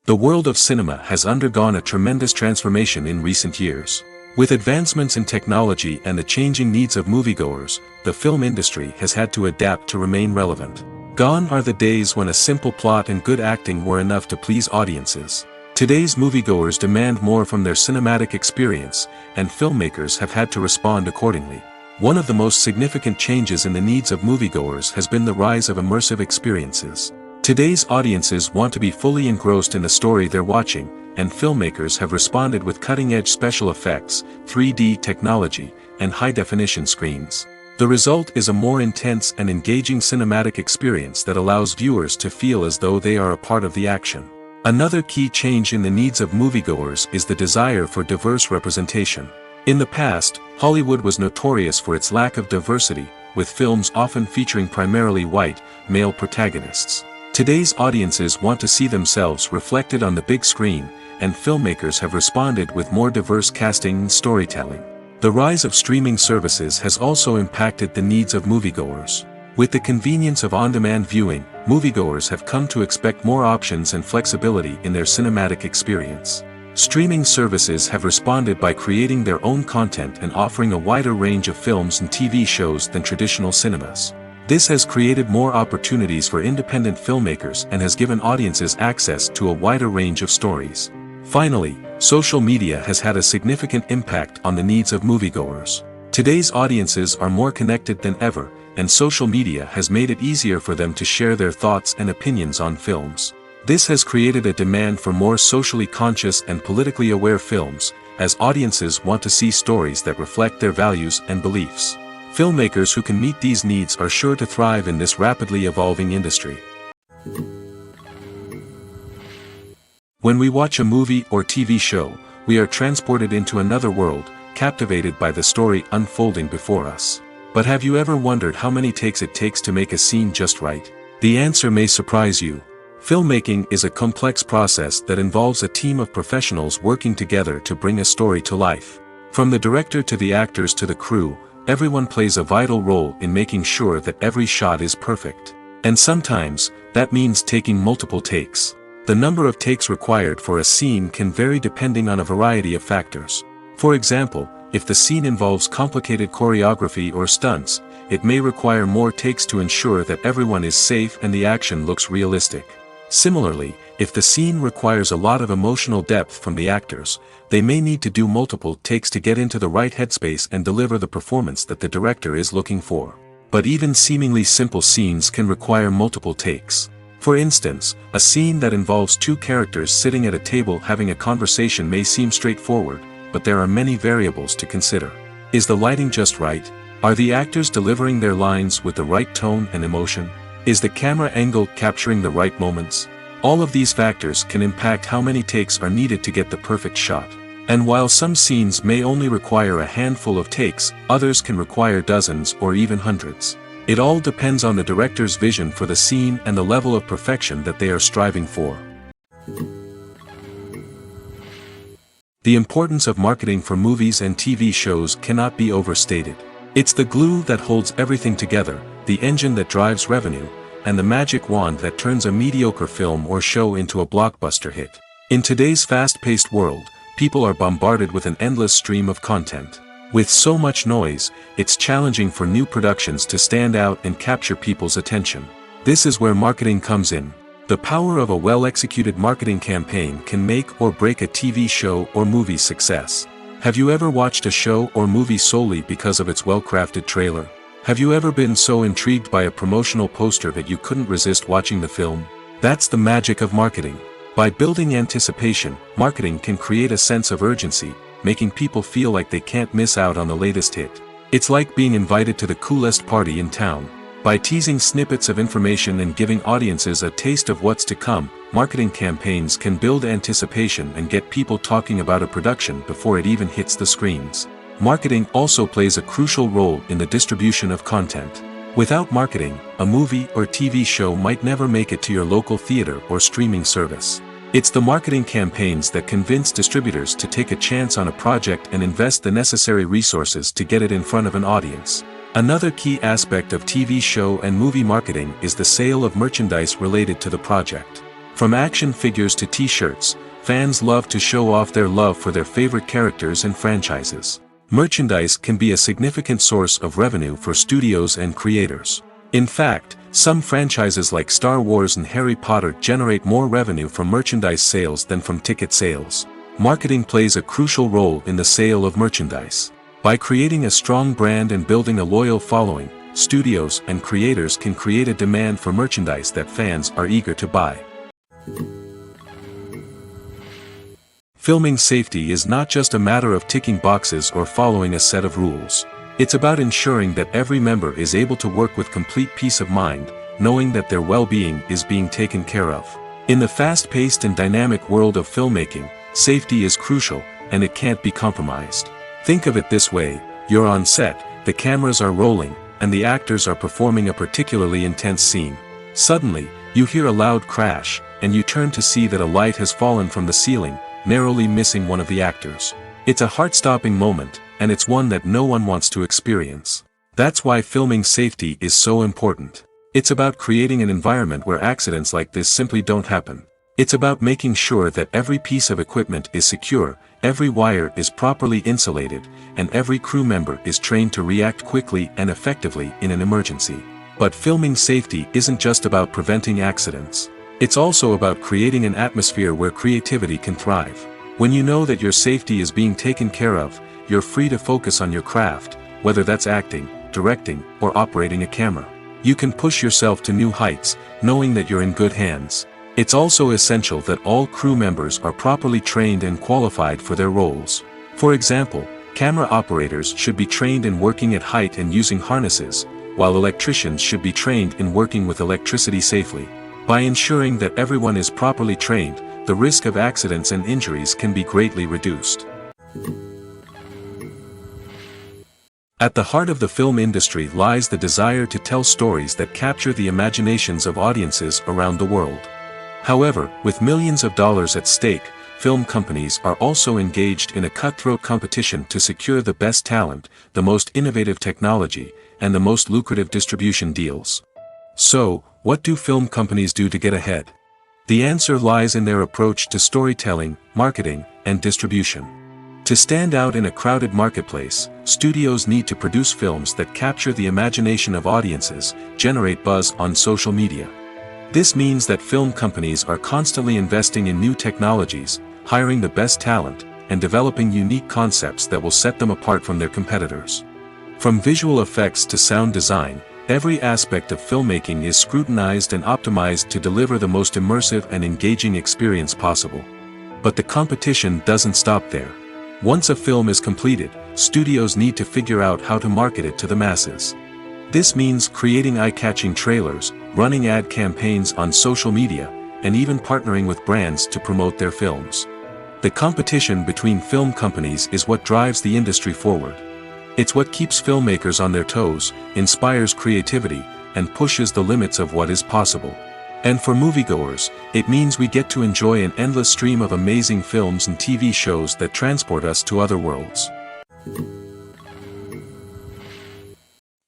The world of cinema has undergone a tremendous transformation in recent years. With advancements in technology and the changing needs of moviegoers, the film industry has had to adapt to remain relevant. Gone are the days when a simple plot and good acting were enough to please audiences. Today's moviegoers demand more from their cinematic experience, and filmmakers have had to respond accordingly. One of the most significant changes in the needs of moviegoers has been the rise of immersive experiences. Today's audiences want to be fully engrossed in the story they're watching, and filmmakers have responded with cutting-edge special effects, 3D technology, and high-definition screens. The result is a more intense and engaging cinematic experience that allows viewers to feel as though they are a part of the action. Another key change in the needs of moviegoers is the desire for diverse representation. In the past, Hollywood was notorious for its lack of diversity, with films often featuring primarily white, male protagonists. Today's audiences want to see themselves reflected on the big screen, and filmmakers have responded with more diverse casting and storytelling. The rise of streaming services has also impacted the needs of moviegoers. With the convenience of on-demand viewing, moviegoers have come to expect more options and flexibility in their cinematic experience. Streaming services have responded by creating their own content and offering a wider range of films and TV shows than traditional cinemas. This has created more opportunities for independent filmmakers and has given audiences access to a wider range of stories. Finally, social media has had a significant impact on the needs of moviegoers. Today's audiences are more connected than ever, and social media has made it easier for them to share their thoughts and opinions on films. This has created a demand for more socially conscious and politically aware films, as audiences want to see stories that reflect their values and beliefs. Filmmakers who can meet these needs are sure to thrive in this rapidly evolving industry. When we watch a movie or TV show, we are transported into another world, captivated by the story unfolding before us. But have you ever wondered how many takes it takes to make a scene just right? The answer may surprise you. Filmmaking is a complex process that involves a team of professionals working together to bring a story to life. From the director to the actors to the crew, everyone plays a vital role in making sure that every shot is perfect. And sometimes, that means taking multiple takes. The number of takes required for a scene can vary depending on a variety of factors. For example, if the scene involves complicated choreography or stunts, it may require more takes to ensure that everyone is safe and the action looks realistic. Similarly, if the scene requires a lot of emotional depth from the actors, they may need to do multiple takes to get into the right headspace and deliver the performance that the director is looking for. But even seemingly simple scenes can require multiple takes. For instance, a scene that involves two characters sitting at a table having a conversation may seem straightforward, but there are many variables to consider. Is the lighting just right? Are the actors delivering their lines with the right tone and emotion? Is the camera angle capturing the right moments? All of these factors can impact how many takes are needed to get the perfect shot. And while some scenes may only require a handful of takes, others can require dozens or even hundreds. It all depends on the director's vision for the scene and the level of perfection that they are striving for. The importance of marketing for movies and TV shows cannot be overstated. It's the glue that holds everything together, the engine that drives revenue, and the magic wand that turns a mediocre film or show into a blockbuster hit. In today's fast-paced world, people are bombarded with an endless stream of content. With so much noise, it's challenging for new productions to stand out and capture people's attention. This is where marketing comes in. The power of a well-executed marketing campaign can make or break a TV show or movie's success. Have you ever watched a show or movie solely because of its well-crafted trailer? Have you ever been so intrigued by a promotional poster that you couldn't resist watching the film? That's the magic of marketing. By building anticipation, marketing can create a sense of urgency, making people feel like they can't miss out on the latest hit. It's like being invited to the coolest party in town. By teasing snippets of information and giving audiences a taste of what's to come, marketing campaigns can build anticipation and get people talking about a production before it even hits the screens. Marketing also plays a crucial role in the distribution of content. Without marketing, a movie or TV show might never make it to your local theater or streaming service. It's the marketing campaigns that convince distributors to take a chance on a project and invest the necessary resources to get it in front of an audience. Another key aspect of TV show and movie marketing is the sale of merchandise related to the project. From action figures to t-shirts, fans love to show off their love for their favorite characters and franchises. Merchandise can be a significant source of revenue for studios and creators. In fact, some franchises like Star Wars and Harry Potter generate more revenue from merchandise sales than from ticket sales. Marketing plays a crucial role in the sale of merchandise. By creating a strong brand and building a loyal following, studios and creators can create a demand for merchandise that fans are eager to buy. Filming safety is not just a matter of ticking boxes or following a set of rules. It's about ensuring that every member is able to work with complete peace of mind, knowing that their well-being is being taken care of. In the fast-paced and dynamic world of filmmaking, safety is crucial, and it can't be compromised. Think of it this way: you're on set, the cameras are rolling, and the actors are performing a particularly intense scene. Suddenly, you hear a loud crash, and you turn to see that a light has fallen from the ceiling, narrowly missing one of the actors. It's a heart-stopping moment, and it's one that no one wants to experience. That's why filming safety is so important. It's about creating an environment where accidents like this simply don't happen. It's about making sure that every piece of equipment is secure, every wire is properly insulated, and every crew member is trained to react quickly and effectively in an emergency. But filming safety isn't just about preventing accidents. It's also about creating an atmosphere where creativity can thrive. When you know that your safety is being taken care of, you're free to focus on your craft, whether that's acting, directing, or operating a camera. You can push yourself to new heights, knowing that you're in good hands. It's also essential that all crew members are properly trained and qualified for their roles. For example, camera operators should be trained in working at height and using harnesses, while electricians should be trained in working with electricity safely. By ensuring that everyone is properly trained, the risk of accidents and injuries can be greatly reduced. At the heart of the film industry lies the desire to tell stories that capture the imaginations of audiences around the world. However, with millions of dollars at stake, film companies are also engaged in a cutthroat competition to secure the best talent, the most innovative technology, and the most lucrative distribution deals. So, what do film companies do to get ahead? The answer lies in their approach to storytelling, marketing, and distribution. To stand out in a crowded marketplace, studios need to produce films that capture the imagination of audiences, generate buzz on social media. This means that film companies are constantly investing in new technologies, hiring the best talent, and developing unique concepts that will set them apart from their competitors. From visual effects to sound design, every aspect of filmmaking is scrutinized and optimized to deliver the most immersive and engaging experience possible. But the competition doesn't stop there. Once a film is completed, studios need to figure out how to market it to the masses. This means creating eye-catching trailers, running ad campaigns on social media, and even partnering with brands to promote their films. The competition between film companies is what drives the industry forward. It's what keeps filmmakers on their toes, inspires creativity, and pushes the limits of what is possible. And for moviegoers, it means we get to enjoy an endless stream of amazing films and TV shows that transport us to other worlds.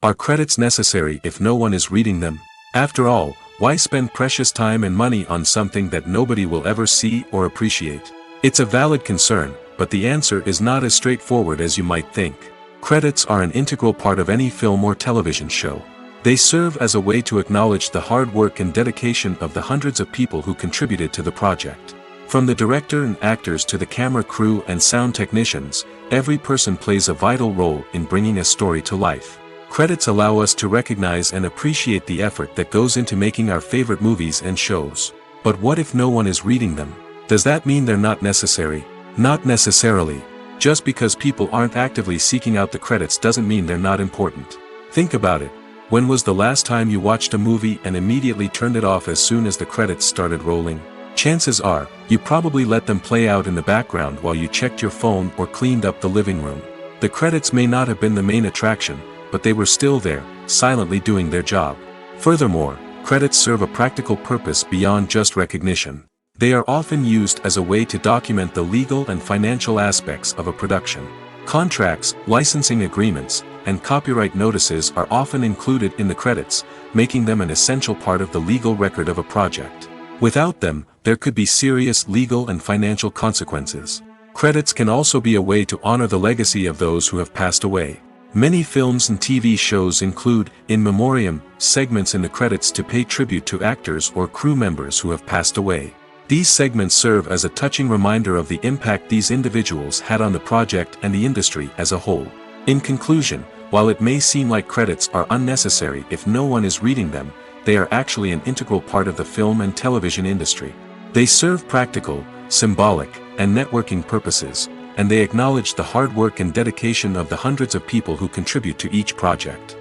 Are credits necessary if no one is reading them? After all, why spend precious time and money on something that nobody will ever see or appreciate? It's a valid concern, but the answer is not as straightforward as you might think. Credits are an integral part of any film or television show. They serve as a way to acknowledge the hard work and dedication of the hundreds of people who contributed to the project. From the director and actors to the camera crew and sound technicians, every person plays a vital role in bringing a story to life. Credits allow us to recognize and appreciate the effort that goes into making our favorite movies and shows. But what if no one is reading them? Does that mean they're not necessary? Not necessarily. Just because people aren't actively seeking out the credits doesn't mean they're not important. Think about it. When was the last time you watched a movie and immediately turned it off as soon as the credits started rolling? Chances are, you probably let them play out in the background while you checked your phone or cleaned up the living room. The credits may not have been the main attraction, but they were still there, silently doing their job. Furthermore, credits serve a practical purpose beyond just recognition. They are often used as a way to document the legal and financial aspects of a production. Contracts, licensing agreements, and copyright notices are often included in the credits, making them an essential part of the legal record of a project. Without them, there could be serious legal and financial consequences. Credits can also be a way to honor the legacy of those who have passed away. Many films and TV shows include, in memoriam, segments in the credits to pay tribute to actors or crew members who have passed away. These segments serve as a touching reminder of the impact these individuals had on the project and the industry as a whole. In conclusion, while it may seem like credits are unnecessary if no one is reading them, they are actually an integral part of the film and television industry. They serve practical, symbolic, and networking purposes, and they acknowledge the hard work and dedication of the hundreds of people who contribute to each project.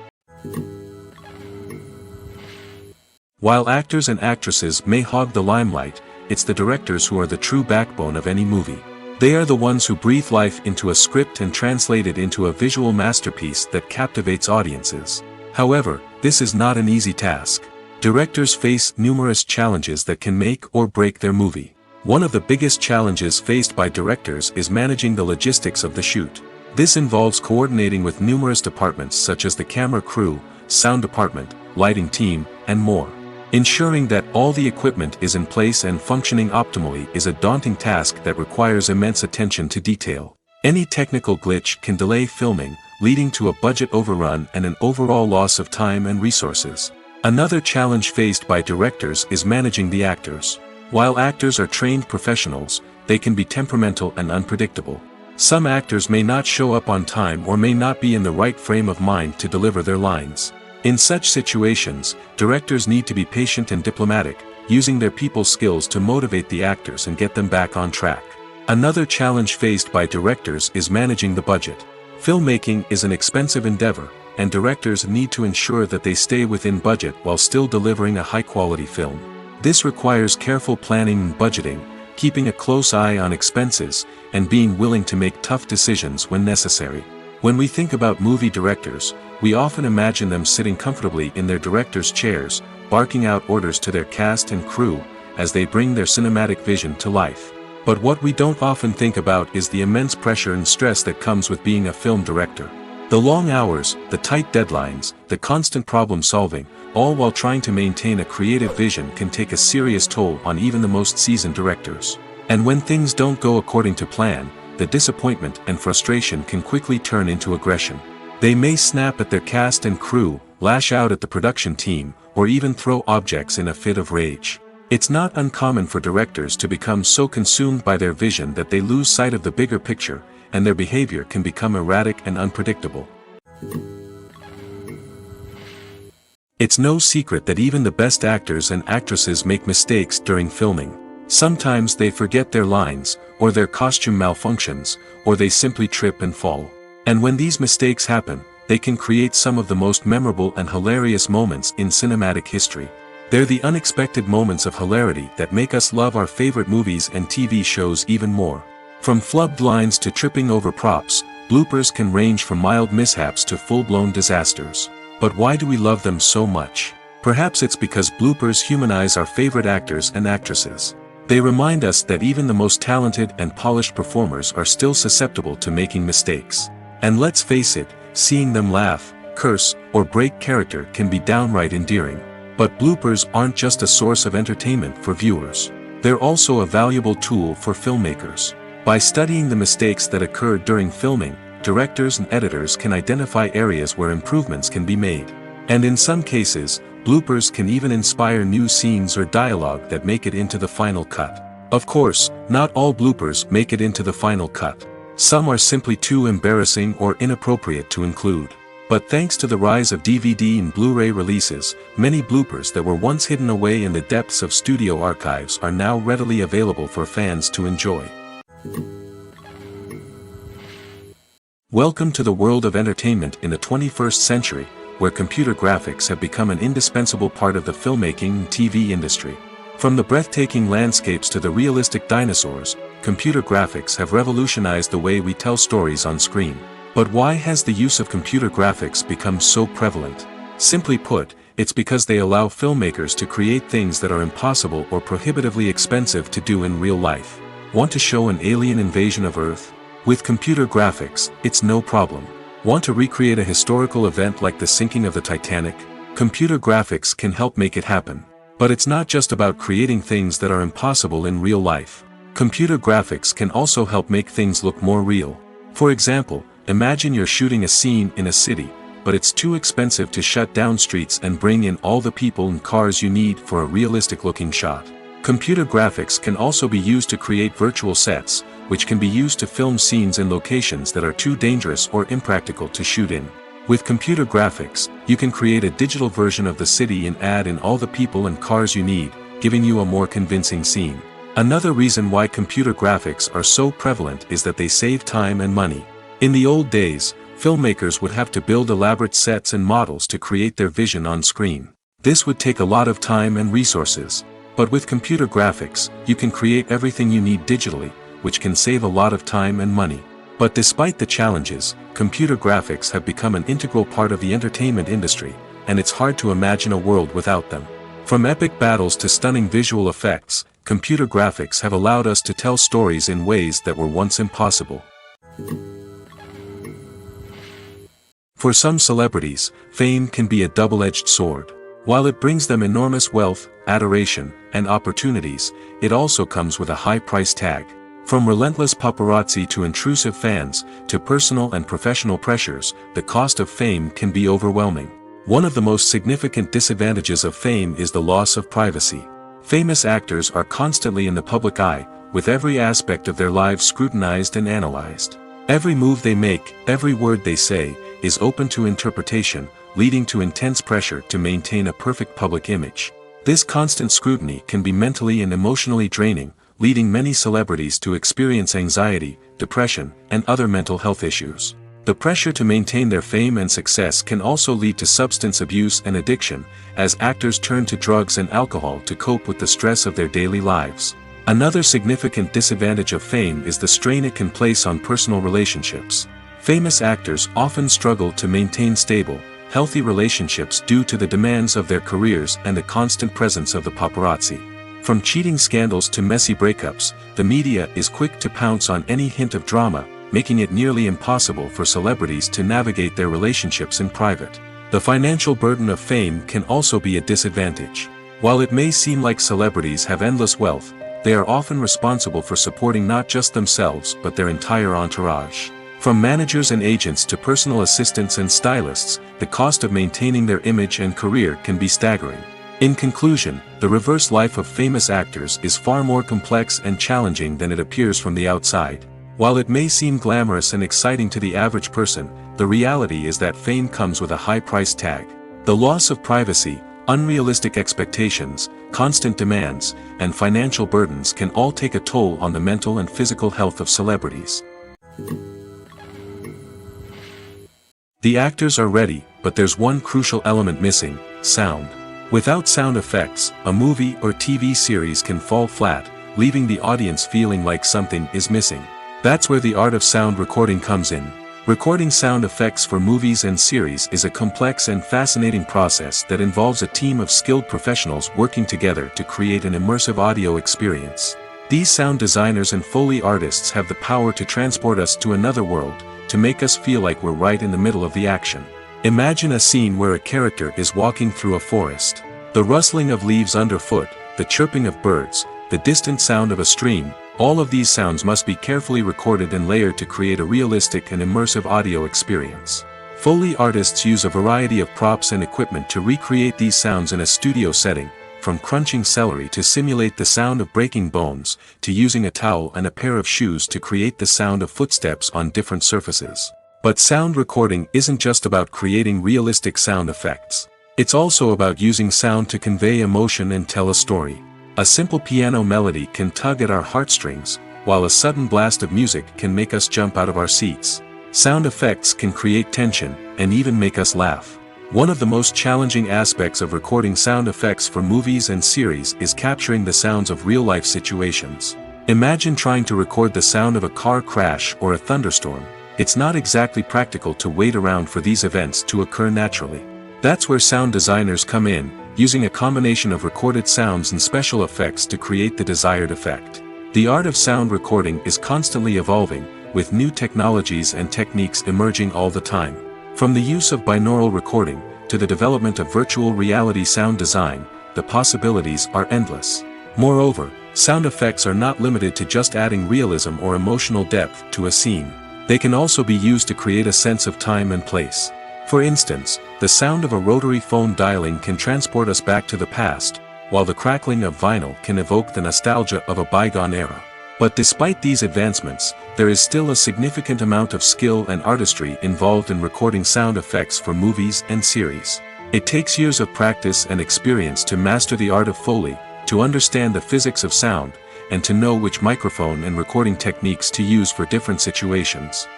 While actors and actresses may hog the limelight, it's the directors who are the true backbone of any movie. They are the ones who breathe life into a script and translate it into a visual masterpiece that captivates audiences. However, this is not an easy task. Directors face numerous challenges that can make or break their movie. One of the biggest challenges faced by directors is managing the logistics of the shoot. This involves coordinating with numerous departments such as the camera crew, sound department, lighting team, and more. Ensuring that all the equipment is in place and functioning optimally is a daunting task that requires immense attention to detail. Any technical glitch can delay filming, leading to a budget overrun and an overall loss of time and resources. Another challenge faced by directors is managing the actors. While actors are trained professionals, they can be temperamental and unpredictable. Some actors may not show up on time or may not be in the right frame of mind to deliver their lines. In such situations, directors need to be patient and diplomatic, using their people skills to motivate the actors and get them back on track. Another challenge faced by directors is managing the budget. Filmmaking is an expensive endeavor, and directors need to ensure that they stay within budget while still delivering a high-quality film. This requires careful planning and budgeting, keeping a close eye on expenses, and being willing to make tough decisions when necessary. When we think about movie directors, we often imagine them sitting comfortably in their director's chairs, barking out orders to their cast and crew, as they bring their cinematic vision to life. But what we don't often think about is the immense pressure and stress that comes with being a film director. The long hours, the tight deadlines, the constant problem solving, all while trying to maintain a creative vision can take a serious toll on even the most seasoned directors. And when things don't go according to plan, the disappointment and frustration can quickly turn into aggression. They may snap at their cast and crew, lash out at the production team, or even throw objects in a fit of rage. It's not uncommon for directors to become so consumed by their vision that they lose sight of the bigger picture, and their behavior can become erratic and unpredictable. It's no secret that even the best actors and actresses make mistakes during filming. Sometimes they forget their lines, or their costume malfunctions, or they simply trip and fall. And when these mistakes happen, they can create some of the most memorable and hilarious moments in cinematic history. They're the unexpected moments of hilarity that make us love our favorite movies and TV shows even more. From flubbed lines to tripping over props, bloopers can range from mild mishaps to full-blown disasters. But why do we love them so much? Perhaps it's because bloopers humanize our favorite actors and actresses. They remind us that even the most talented and polished performers are still susceptible to making mistakes. And let's face it, seeing them laugh, curse, or break character can be downright endearing. But bloopers aren't just a source of entertainment for viewers. They're also a valuable tool for filmmakers. By studying the mistakes that occurred during filming, directors and editors can identify areas where improvements can be made. And in some cases, bloopers can even inspire new scenes or dialogue that make it into the final cut. Of course, not all bloopers make it into the final cut. Some are simply too embarrassing or inappropriate to include. But thanks to the rise of DVD and Blu-ray releases, many bloopers that were once hidden away in the depths of studio archives are now readily available for fans to enjoy. Welcome to the world of entertainment in the 21st century, where computer graphics have become an indispensable part of the filmmaking and TV industry. From the breathtaking landscapes to the realistic dinosaurs, computer graphics have revolutionized the way we tell stories on screen. But why has the use of computer graphics become so prevalent? Simply put, it's because they allow filmmakers to create things that are impossible or prohibitively expensive to do in real life. Want to show an alien invasion of Earth? With computer graphics, it's no problem. Want to recreate a historical event like the sinking of the Titanic? Computer graphics can help make it happen. But it's not just about creating things that are impossible in real life. Computer graphics can also help make things look more real. For example, imagine you're shooting a scene in a city, but it's too expensive to shut down streets and bring in all the people and cars you need for a realistic-looking shot. Computer graphics can also be used to create virtual sets, which can be used to film scenes in locations that are too dangerous or impractical to shoot in. With computer graphics, you can create a digital version of the city and add in all the people and cars you need, giving you a more convincing scene. Another reason why computer graphics are so prevalent is that they save time and money. In the old days, filmmakers would have to build elaborate sets and models to create their vision on screen. This would take a lot of time and resources. But with computer graphics, you can create everything you need digitally, which can save a lot of time and money. But despite the challenges, computer graphics have become an integral part of the entertainment industry, and it's hard to imagine a world without them. From epic battles to stunning visual effects, computer graphics have allowed us to tell stories in ways that were once impossible. For some celebrities, fame can be a double-edged sword. While it brings them enormous wealth, adoration, and opportunities, it also comes with a high price tag. From relentless paparazzi to intrusive fans, to personal and professional pressures, the cost of fame can be overwhelming. One of the most significant disadvantages of fame is the loss of privacy. Famous actors are constantly in the public eye, with every aspect of their lives scrutinized and analyzed. Every move they make, every word they say, is open to interpretation, leading to intense pressure to maintain a perfect public image. This constant scrutiny can be mentally and emotionally draining, leading many celebrities to experience anxiety, depression, and other mental health issues. The pressure to maintain their fame and success can also lead to substance abuse and addiction, as actors turn to drugs and alcohol to cope with the stress of their daily lives. Another significant disadvantage of fame is the strain it can place on personal relationships. Famous actors often struggle to maintain stable, healthy relationships due to the demands of their careers and the constant presence of the paparazzi. From cheating scandals to messy breakups, the media is quick to pounce on any hint of drama, making it nearly impossible for celebrities to navigate their relationships in private. The financial burden of fame can also be a disadvantage. While it may seem like celebrities have endless wealth, they are often responsible for supporting not just themselves but their entire entourage. From managers and agents to personal assistants and stylists, the cost of maintaining their image and career can be staggering. In conclusion, the reverse life of famous actors is far more complex and challenging than it appears from the outside. While it may seem glamorous and exciting to the average person, the reality is that fame comes with a high price tag. The loss of privacy, unrealistic expectations, constant demands, and financial burdens can all take a toll on the mental and physical health of celebrities. The actors are ready, but there's one crucial element missing: sound. Without sound effects, a movie or TV series can fall flat, leaving the audience feeling like something is missing. That's where the art of sound recording comes in. Recording sound effects for movies and series is a complex and fascinating process that involves a team of skilled professionals working together to create an immersive audio experience. These sound designers and Foley artists have the power to transport us to another world, to make us feel like we're right in the middle of the action. Imagine a scene where a character is walking through a forest. The rustling of leaves underfoot, the chirping of birds, the distant sound of a stream, all of these sounds must be carefully recorded and layered to create a realistic and immersive audio experience. Foley artists use a variety of props and equipment to recreate these sounds in a studio setting, from crunching celery to simulate the sound of breaking bones, to using a towel and a pair of shoes to create the sound of footsteps on different surfaces. But sound recording isn't just about creating realistic sound effects. It's also about using sound to convey emotion and tell a story. A simple piano melody can tug at our heartstrings, while a sudden blast of music can make us jump out of our seats. Sound effects can create tension, and even make us laugh. One of the most challenging aspects of recording sound effects for movies and series is capturing the sounds of real-life situations. Imagine trying to record the sound of a car crash or a thunderstorm. It's not exactly practical to wait around for these events to occur naturally. That's where sound designers come in, using a combination of recorded sounds and special effects to create the desired effect. The art of sound recording is constantly evolving, with new technologies and techniques emerging all the time. From the use of binaural recording, to the development of virtual reality sound design, the possibilities are endless. Moreover, sound effects are not limited to just adding realism or emotional depth to a scene. They can also be used to create a sense of time and place. For instance, the sound of a rotary phone dialing can transport us back to the past, while the crackling of vinyl can evoke the nostalgia of a bygone era. But despite these advancements, there is still a significant amount of skill and artistry involved in recording sound effects for movies and series. It takes years of practice and experience to master the art of Foley, to understand the physics of sound, and to know which microphone and recording techniques to use for different situations.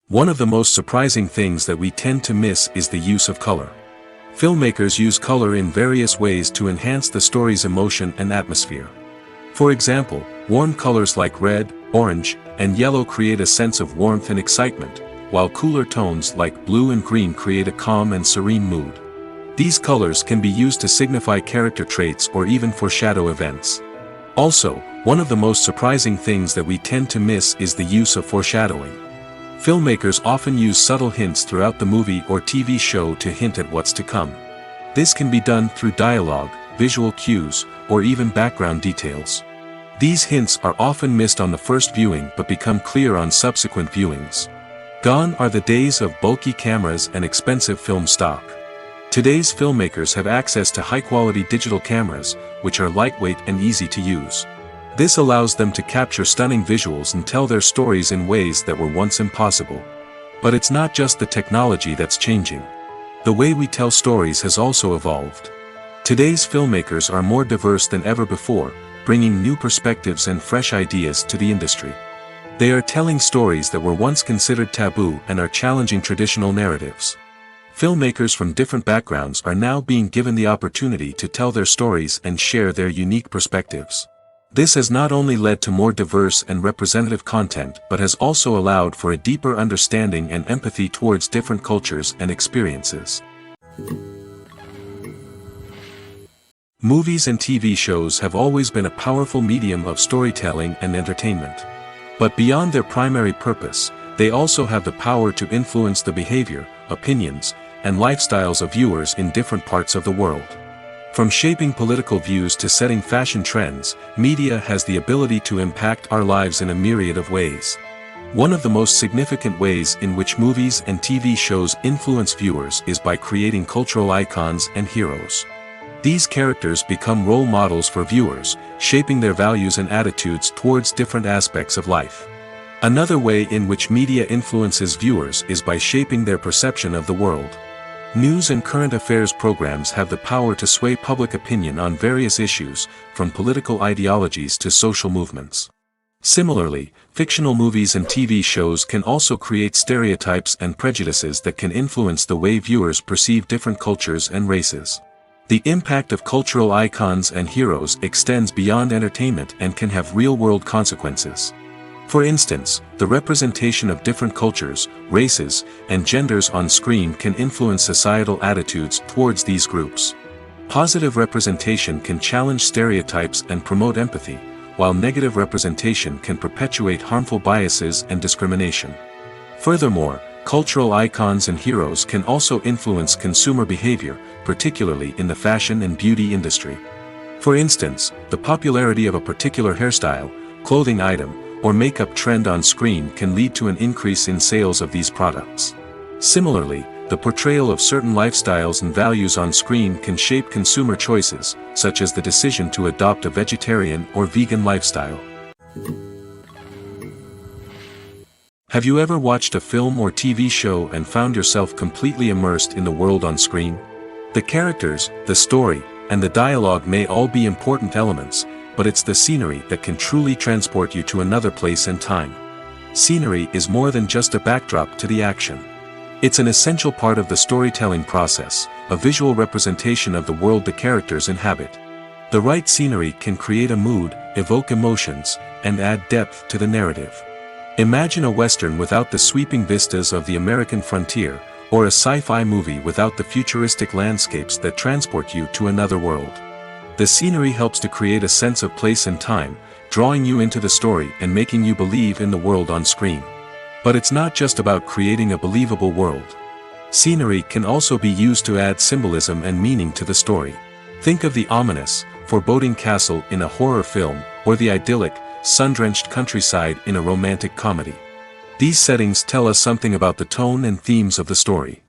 One of the most surprising things that we tend to miss is the use of color. Filmmakers use color in various ways to enhance the story's emotion and atmosphere. For example, warm colors like red, orange, and yellow create a sense of warmth and excitement, while cooler tones like blue and green create a calm and serene mood. These colors can be used to signify character traits or even foreshadow events. Also, one of the most surprising things that we tend to miss is the use of foreshadowing. Filmmakers often use subtle hints throughout the movie or TV show to hint at what's to come. This can be done through dialogue, visual cues, or even background details. These hints are often missed on the first viewing but become clear on subsequent viewings. Gone are the days of bulky cameras and expensive film stock. Today's filmmakers have access to high-quality digital cameras, which are lightweight and easy to use. This allows them to capture stunning visuals and tell their stories in ways that were once impossible. But it's not just the technology that's changing. The way we tell stories has also evolved. Today's filmmakers are more diverse than ever before, bringing new perspectives and fresh ideas to the industry. They are telling stories that were once considered taboo and are challenging traditional narratives. Filmmakers from different backgrounds are now being given the opportunity to tell their stories and share their unique perspectives. This has not only led to more diverse and representative content but has also allowed for a deeper understanding and empathy towards different cultures and experiences. Movies and TV shows have always been a powerful medium of storytelling and entertainment. But beyond their primary purpose, they also have the power to influence the behavior, opinions, and lifestyles of viewers in different parts of the world. From shaping political views to setting fashion trends, media has the ability to impact our lives in a myriad of ways. One of the most significant ways in which movies and TV shows influence viewers is by creating cultural icons and heroes. These characters become role models for viewers, shaping their values and attitudes towards different aspects of life. Another way in which media influences viewers is by shaping their perception of the world. News and current affairs programs have the power to sway public opinion on various issues, from political ideologies to social movements. Similarly, fictional movies and TV shows can also create stereotypes and prejudices that can influence the way viewers perceive different cultures and races. The impact of cultural icons and heroes extends beyond entertainment and can have real-world consequences. For instance, the representation of different cultures, races, and genders on screen can influence societal attitudes towards these groups. Positive representation can challenge stereotypes and promote empathy, while negative representation can perpetuate harmful biases and discrimination. Furthermore, cultural icons and heroes can also influence consumer behavior, particularly in the fashion and beauty industry. For instance, the popularity of a particular hairstyle, clothing item, or makeup trend on screen can lead to an increase in sales of these products. Similarly, the portrayal of certain lifestyles and values on screen can shape consumer choices, such as the decision to adopt a vegetarian or vegan lifestyle. Have you ever watched a film or TV show and found yourself completely immersed in the world on screen? The characters, the story, and the dialogue may all be important elements, but it's the scenery that can truly transport you to another place and time. Scenery is more than just a backdrop to the action. It's an essential part of the storytelling process, a visual representation of the world the characters inhabit. The right scenery can create a mood, evoke emotions, and add depth to the narrative. Imagine a Western without the sweeping vistas of the American frontier, or a sci-fi movie without the futuristic landscapes that transport you to another world. The scenery helps to create a sense of place and time, drawing you into the story and making you believe in the world on screen. But it's not just about creating a believable world. Scenery can also be used to add symbolism and meaning to the story. Think of the ominous, foreboding castle in a horror film, or the idyllic, sun-drenched countryside in a romantic comedy. These settings tell us something about the tone and themes of the story.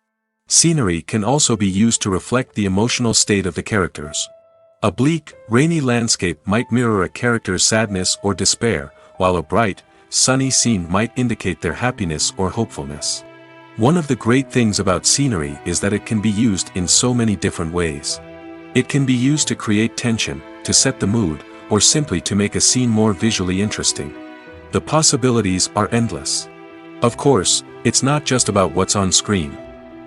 Scenery can also be used to reflect the emotional state of the characters. A bleak, rainy landscape might mirror a character's sadness or despair, while a bright, sunny scene might indicate their happiness or hopefulness. One of the great things about scenery is that it can be used in so many different ways. It can be used to create tension, to set the mood, or simply to make a scene more visually interesting. The possibilities are endless. Of course, it's not just about what's on screen.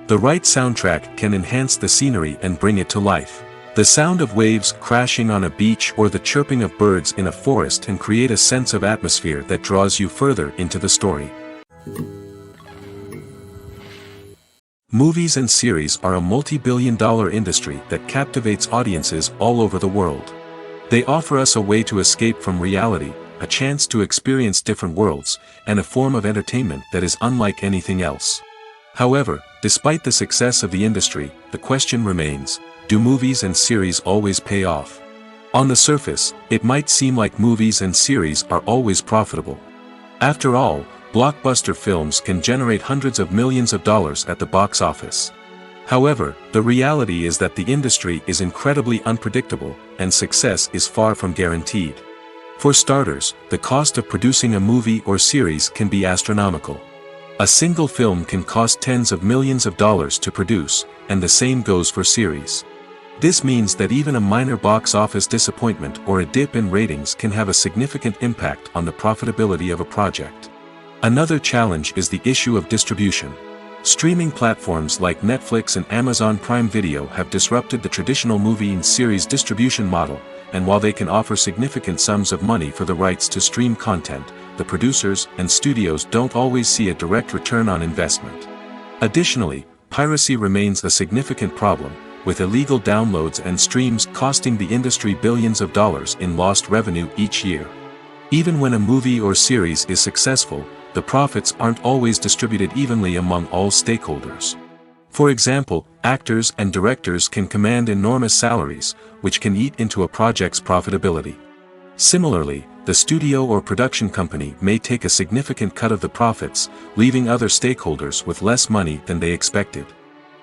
The right soundtrack can enhance the scenery and bring it to life. The sound of waves crashing on a beach or the chirping of birds in a forest can create a sense of atmosphere that draws you further into the story. Movies and series are a multi-billion-dollar industry that captivates audiences all over the world. They offer us a way to escape from reality, a chance to experience different worlds, and a form of entertainment that is unlike anything else. However, despite the success of the industry, the question remains, do movies and series always pay off? On the surface, it might seem like movies and series are always profitable. After all, blockbuster films can generate hundreds of millions of dollars at the box office. However, the reality is that the industry is incredibly unpredictable, and success is far from guaranteed. For starters, the cost of producing a movie or series can be astronomical. A single film can cost tens of millions of dollars to produce, and the same goes for series. This means that even a minor box office disappointment or a dip in ratings can have a significant impact on the profitability of a project. Another challenge is the issue of distribution. Streaming platforms like Netflix and Amazon Prime Video have disrupted the traditional movie and series distribution model, and while they can offer significant sums of money for the rights to stream content, the producers and studios don't always see a direct return on investment. Additionally, piracy remains a significant problem, with illegal downloads and streams costing the industry billions of dollars in lost revenue each year. Even when a movie or series is successful, the profits aren't always distributed evenly among all stakeholders. For example, actors and directors can command enormous salaries, which can eat into a project's profitability. Similarly, the studio or production company may take a significant cut of the profits, leaving other stakeholders with less money than they expected.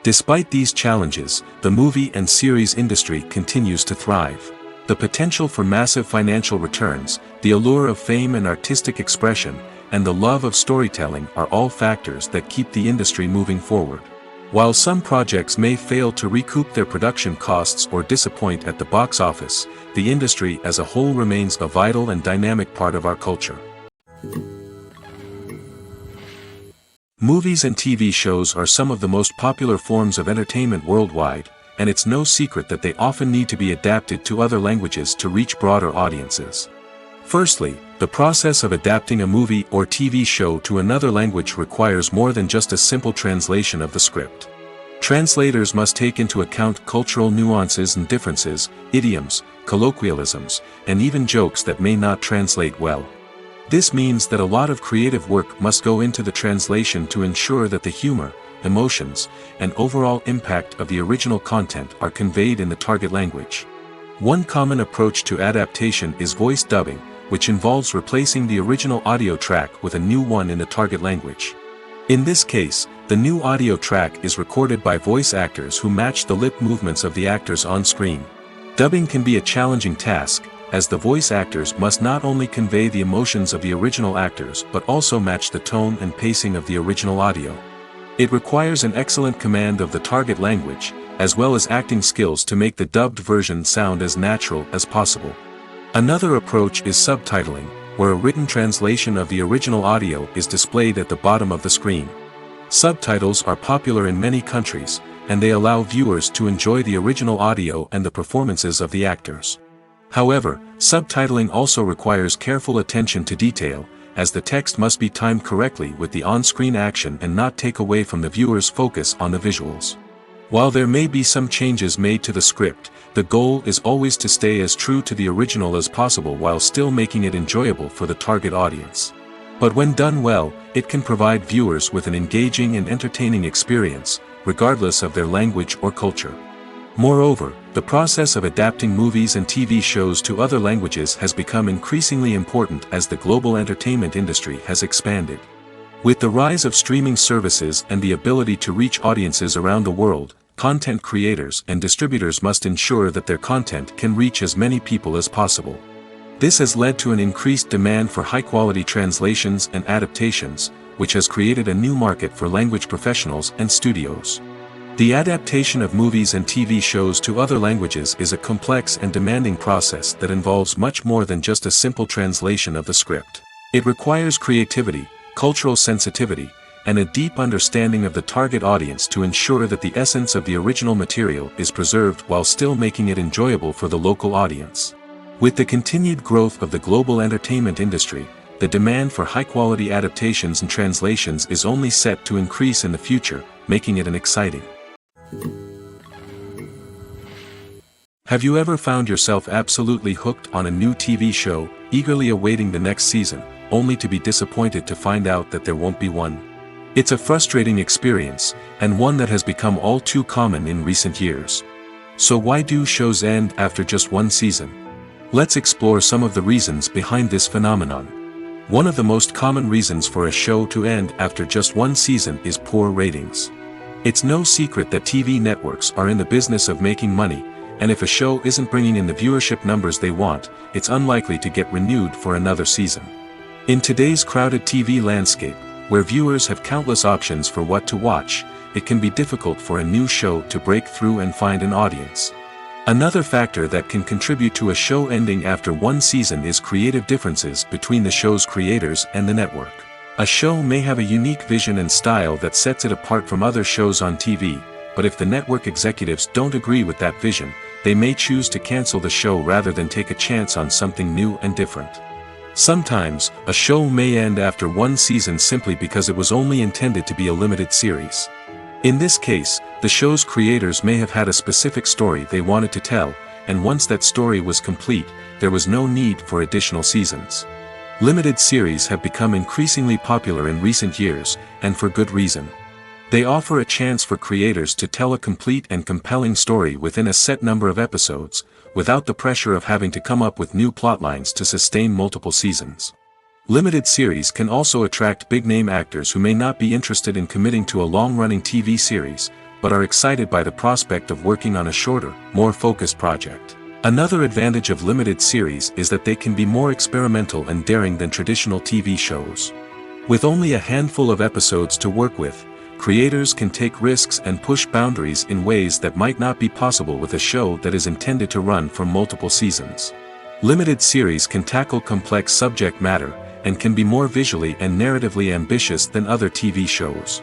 Despite these challenges, the movie and series industry continues to thrive. The potential for massive financial returns, the allure of fame and artistic expression, and the love of storytelling are all factors that keep the industry moving forward. While some projects may fail to recoup their production costs or disappoint at the box office, the industry as a whole remains a vital and dynamic part of our culture. Movies and TV shows are some of the most popular forms of entertainment worldwide, and it's no secret that they often need to be adapted to other languages to reach broader audiences. Firstly, the process of adapting a movie or TV show to another language requires more than just a simple translation of the script. Translators must take into account cultural nuances and differences, idioms, colloquialisms, and even jokes that may not translate well. This means that a lot of creative work must go into the translation to ensure that the humor, emotions, and overall impact of the original content are conveyed in the target language. One common approach to adaptation is voice dubbing, which involves replacing the original audio track with a new one in the target language. In this case, the new audio track is recorded by voice actors who match the lip movements of the actors on screen. Dubbing can be a challenging task, as the voice actors must not only convey the emotions of the original actors but also match the tone and pacing of the original audio. It requires an excellent command of the target language, as well as acting skills to make the dubbed version sound as natural as possible. Another approach is subtitling, where a written translation of the original audio is displayed at the bottom of the screen. Subtitles are popular in many countries, and they allow viewers to enjoy the original audio and the performances of the actors. However, subtitling also requires careful attention to detail, as the text must be timed correctly with the on-screen action and not take away from the viewer's focus on the visuals. While there may be some changes made to the script, the goal is always to stay as true to the original as possible while still making it enjoyable for the target audience. But when done well, it can provide viewers with an engaging and entertaining experience, regardless of their language or culture. Moreover, the process of adapting movies and TV shows to other languages has become increasingly important as the global entertainment industry has expanded. With the rise of streaming services and the ability to reach audiences around the world, content creators and distributors must ensure that their content can reach as many people as possible. This has led to an increased demand for high-quality translations and adaptations, which has created a new market for language professionals and studios. The adaptation of movies and TV shows to other languages is a complex and demanding process that involves much more than just a simple translation of the script. It requires creativity, cultural sensitivity, and a deep understanding of the target audience to ensure that the essence of the original material is preserved while still making it enjoyable for the local audience. With the continued growth of the global entertainment industry, the demand for high-quality adaptations and translations is only set to increase in the future, making it an exciting. Have you ever found yourself absolutely hooked on a new TV show, eagerly awaiting the next season, only to be disappointed to find out that there won't be one? It's a frustrating experience, and one that has become all too common in recent years. So why do shows end after just one season? Let's explore some of the reasons behind this phenomenon. One of the most common reasons for a show to end after just one season is poor ratings. It's no secret that TV networks are in the business of making money, and if a show isn't bringing in the viewership numbers they want, it's unlikely to get renewed for another season. In today's crowded TV landscape, where viewers have countless options for what to watch, it can be difficult for a new show to break through and find an audience. Another factor that can contribute to a show ending after one season is creative differences between the show's creators and the network. A show may have a unique vision and style that sets it apart from other shows on TV, but if the network executives don't agree with that vision, they may choose to cancel the show rather than take a chance on something new and different. Sometimes, a show may end after one season simply because it was only intended to be a limited series. In this case, the show's creators may have had a specific story they wanted to tell, and once that story was complete, there was no need for additional seasons. Limited series have become increasingly popular in recent years, and for good reason. They offer a chance for creators to tell a complete and compelling story within a set number of episodes, without the pressure of having to come up with new plotlines to sustain multiple seasons. Limited series can also attract big-name actors who may not be interested in committing to a long-running TV series, but are excited by the prospect of working on a shorter, more focused project. Another advantage of limited series is that they can be more experimental and daring than traditional TV shows. With only a handful of episodes to work with, creators can take risks and push boundaries in ways that might not be possible with a show that is intended to run for multiple seasons. Limited series can tackle complex subject matter, and can be more visually and narratively ambitious than other TV shows.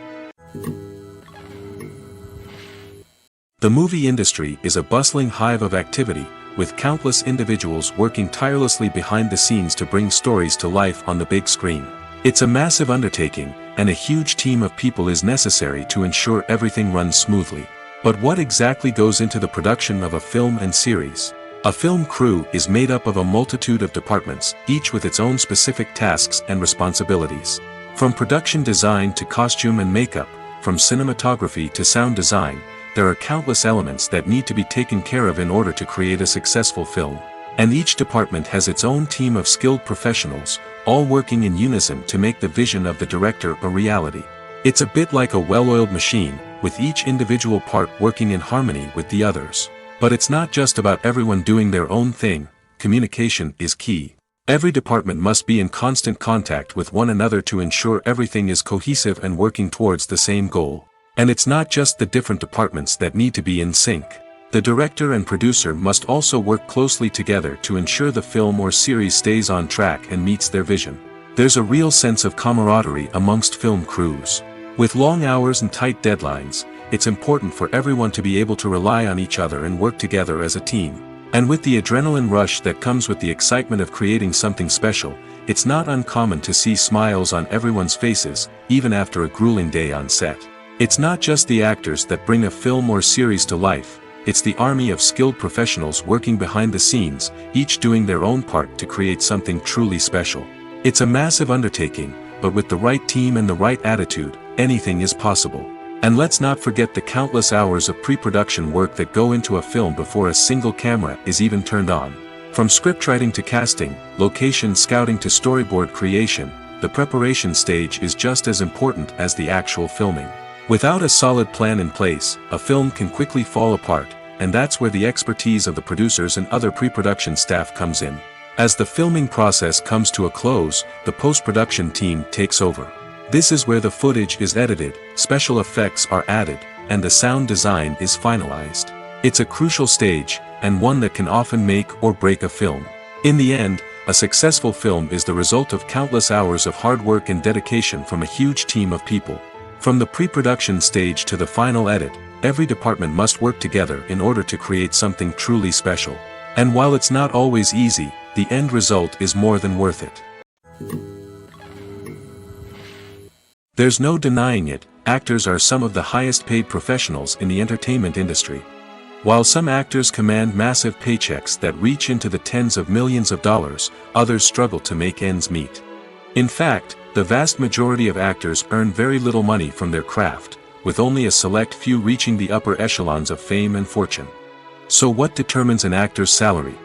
The movie industry is a bustling hive of activity, with countless individuals working tirelessly behind the scenes to bring stories to life on the big screen. It's a massive undertaking, and a huge team of people is necessary to ensure everything runs smoothly. But what exactly goes into the production of a film and series? A film crew is made up of a multitude of departments, each with its own specific tasks and responsibilities. From production design to costume and makeup, from cinematography to sound design, there are countless elements that need to be taken care of in order to create a successful film. And each department has its own team of skilled professionals, all working in unison to make the vision of the director a reality. It's a bit like a well-oiled machine, with each individual part working in harmony with the others. But it's not just about everyone doing their own thing. Communication is key. Every department must be in constant contact with one another to ensure everything is cohesive and working towards the same goal. And it's not just the different departments that need to be in sync. The director and producer must also work closely together to ensure the film or series stays on track and meets their vision. There's a real sense of camaraderie amongst film crews. With long hours and tight deadlines, it's important for everyone to be able to rely on each other and work together as a team. And with the adrenaline rush that comes with the excitement of creating something special, it's not uncommon to see smiles on everyone's faces, even after a grueling day on set. It's not just the actors that bring a film or series to life, it's the army of skilled professionals working behind the scenes, each doing their own part to create something truly special. It's a massive undertaking, but with the right team and the right attitude, anything is possible. And let's not forget the countless hours of pre-production work that go into a film before a single camera is even turned on. From scriptwriting to casting, location scouting to storyboard creation, the preparation stage is just as important as the actual filming. Without a solid plan in place, a film can quickly fall apart, and that's where the expertise of the producers and other pre-production staff comes in. As the filming process comes to a close, the post-production team takes over. This is where the footage is edited, special effects are added, and the sound design is finalized. It's a crucial stage, and one that can often make or break a film. In the end, a successful film is the result of countless hours of hard work and dedication from a huge team of people. From the pre-production stage to the final edit, every department must work together in order to create something truly special. And while it's not always easy, the end result is more than worth it. There's no denying it, actors are some of the highest paid professionals in the entertainment industry. While some actors command massive paychecks that reach into the tens of millions of dollars, others struggle to make ends meet. In fact, the vast majority of actors earn very little money from their craft, with only a select few reaching the upper echelons of fame and fortune. So what determines an actor's salary?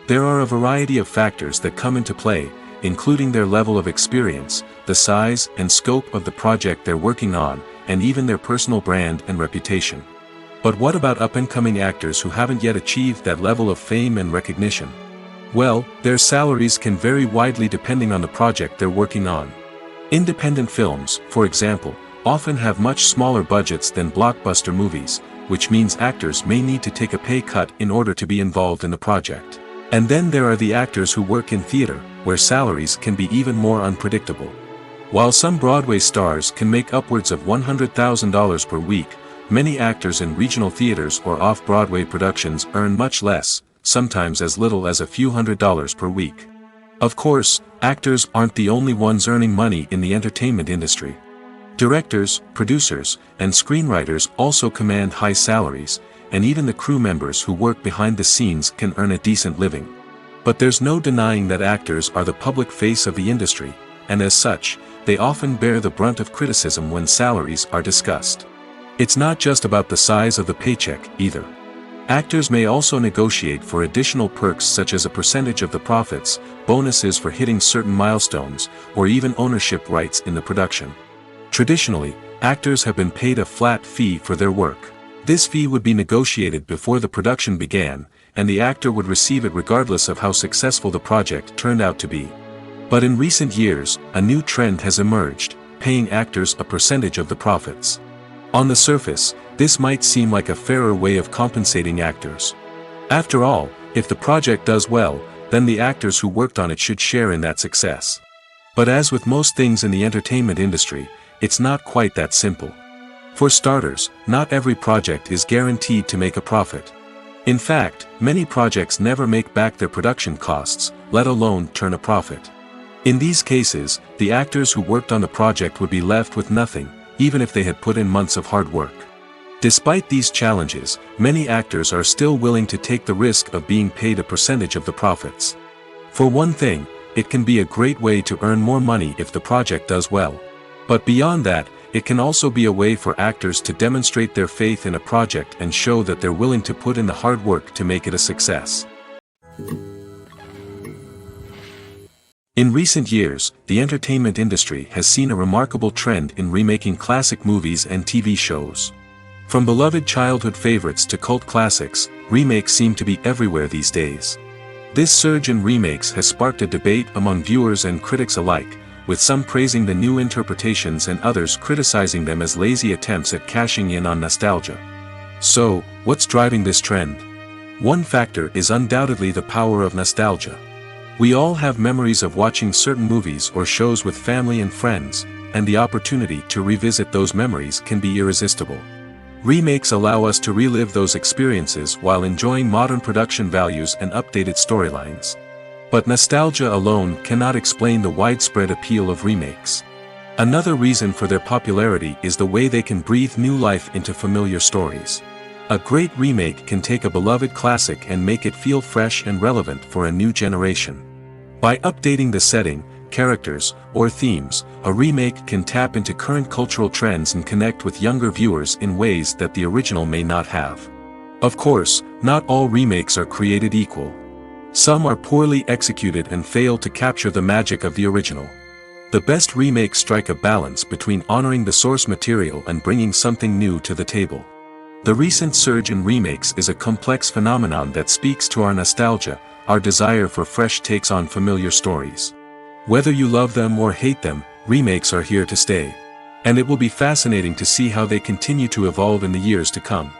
There are a variety of factors that come into play, including their level of experience, the size and scope of the project they're working on, and even their personal brand and reputation. But what about up-and-coming actors who haven't yet achieved that level of fame and recognition? Well, their salaries can vary widely depending on the project they're working on. Independent films, for example, often have much smaller budgets than blockbuster movies, which means actors may need to take a pay cut in order to be involved in the project. And then there are the actors who work in theater, where salaries can be even more unpredictable. While some Broadway stars can make upwards of $100,000 per week, many actors in regional theaters or off-Broadway productions earn much less, sometimes as little as a few $100s per week. Of course, actors aren't the only ones earning money in the entertainment industry. Directors, producers, and screenwriters also command high salaries, and even the crew members who work behind the scenes can earn a decent living. But there's no denying that actors are the public face of the industry, and as such, they often bear the brunt of criticism when salaries are discussed. It's not just about the size of the paycheck, either. Actors may also negotiate for additional perks such as a percentage of the profits, bonuses for hitting certain milestones, or even ownership rights in the production. Traditionally, actors have been paid a flat fee for their work. This fee would be negotiated before the production began, and the actor would receive it regardless of how successful the project turned out to be. But in recent years, a new trend has emerged, paying actors a percentage of the profits. On the surface, this might seem like a fairer way of compensating actors. After all, if the project does well, then the actors who worked on it should share in that success. But as with most things in the entertainment industry, it's not quite that simple. For starters, not every project is guaranteed to make a profit. In fact, many projects never make back their production costs, let alone turn a profit. In these cases, the actors who worked on the project would be left with nothing, even if they had put in months of hard work. Despite these challenges, many actors are still willing to take the risk of being paid a percentage of the profits. For one thing, it can be a great way to earn more money if the project does well. But beyond that, it can also be a way for actors to demonstrate their faith in a project and show that they're willing to put in the hard work to make it a success. In recent years, the entertainment industry has seen a remarkable trend in remaking classic movies and TV shows. From beloved childhood favorites to cult classics, remakes seem to be everywhere these days. This surge in remakes has sparked a debate among viewers and critics alike, with some praising the new interpretations and others criticizing them as lazy attempts at cashing in on nostalgia. So, what's driving this trend? One factor is undoubtedly the power of nostalgia. We all have memories of watching certain movies or shows with family and friends, and the opportunity to revisit those memories can be irresistible. Remakes allow us to relive those experiences while enjoying modern production values and updated storylines. But nostalgia alone cannot explain the widespread appeal of remakes. Another reason for their popularity is the way they can breathe new life into familiar stories. A great remake can take a beloved classic and make it feel fresh and relevant for a new generation. By updating the setting, characters, or themes, a remake can tap into current cultural trends and connect with younger viewers in ways that the original may not have. Of course, not all remakes are created equal. Some are poorly executed and fail to capture the magic of the original. The best remakes strike a balance between honoring the source material and bringing something new to the table. The recent surge in remakes is a complex phenomenon that speaks to our nostalgia, our desire for fresh takes on familiar stories. Whether you love them or hate them, remakes are here to stay. And it will be fascinating to see how they continue to evolve in the years to come.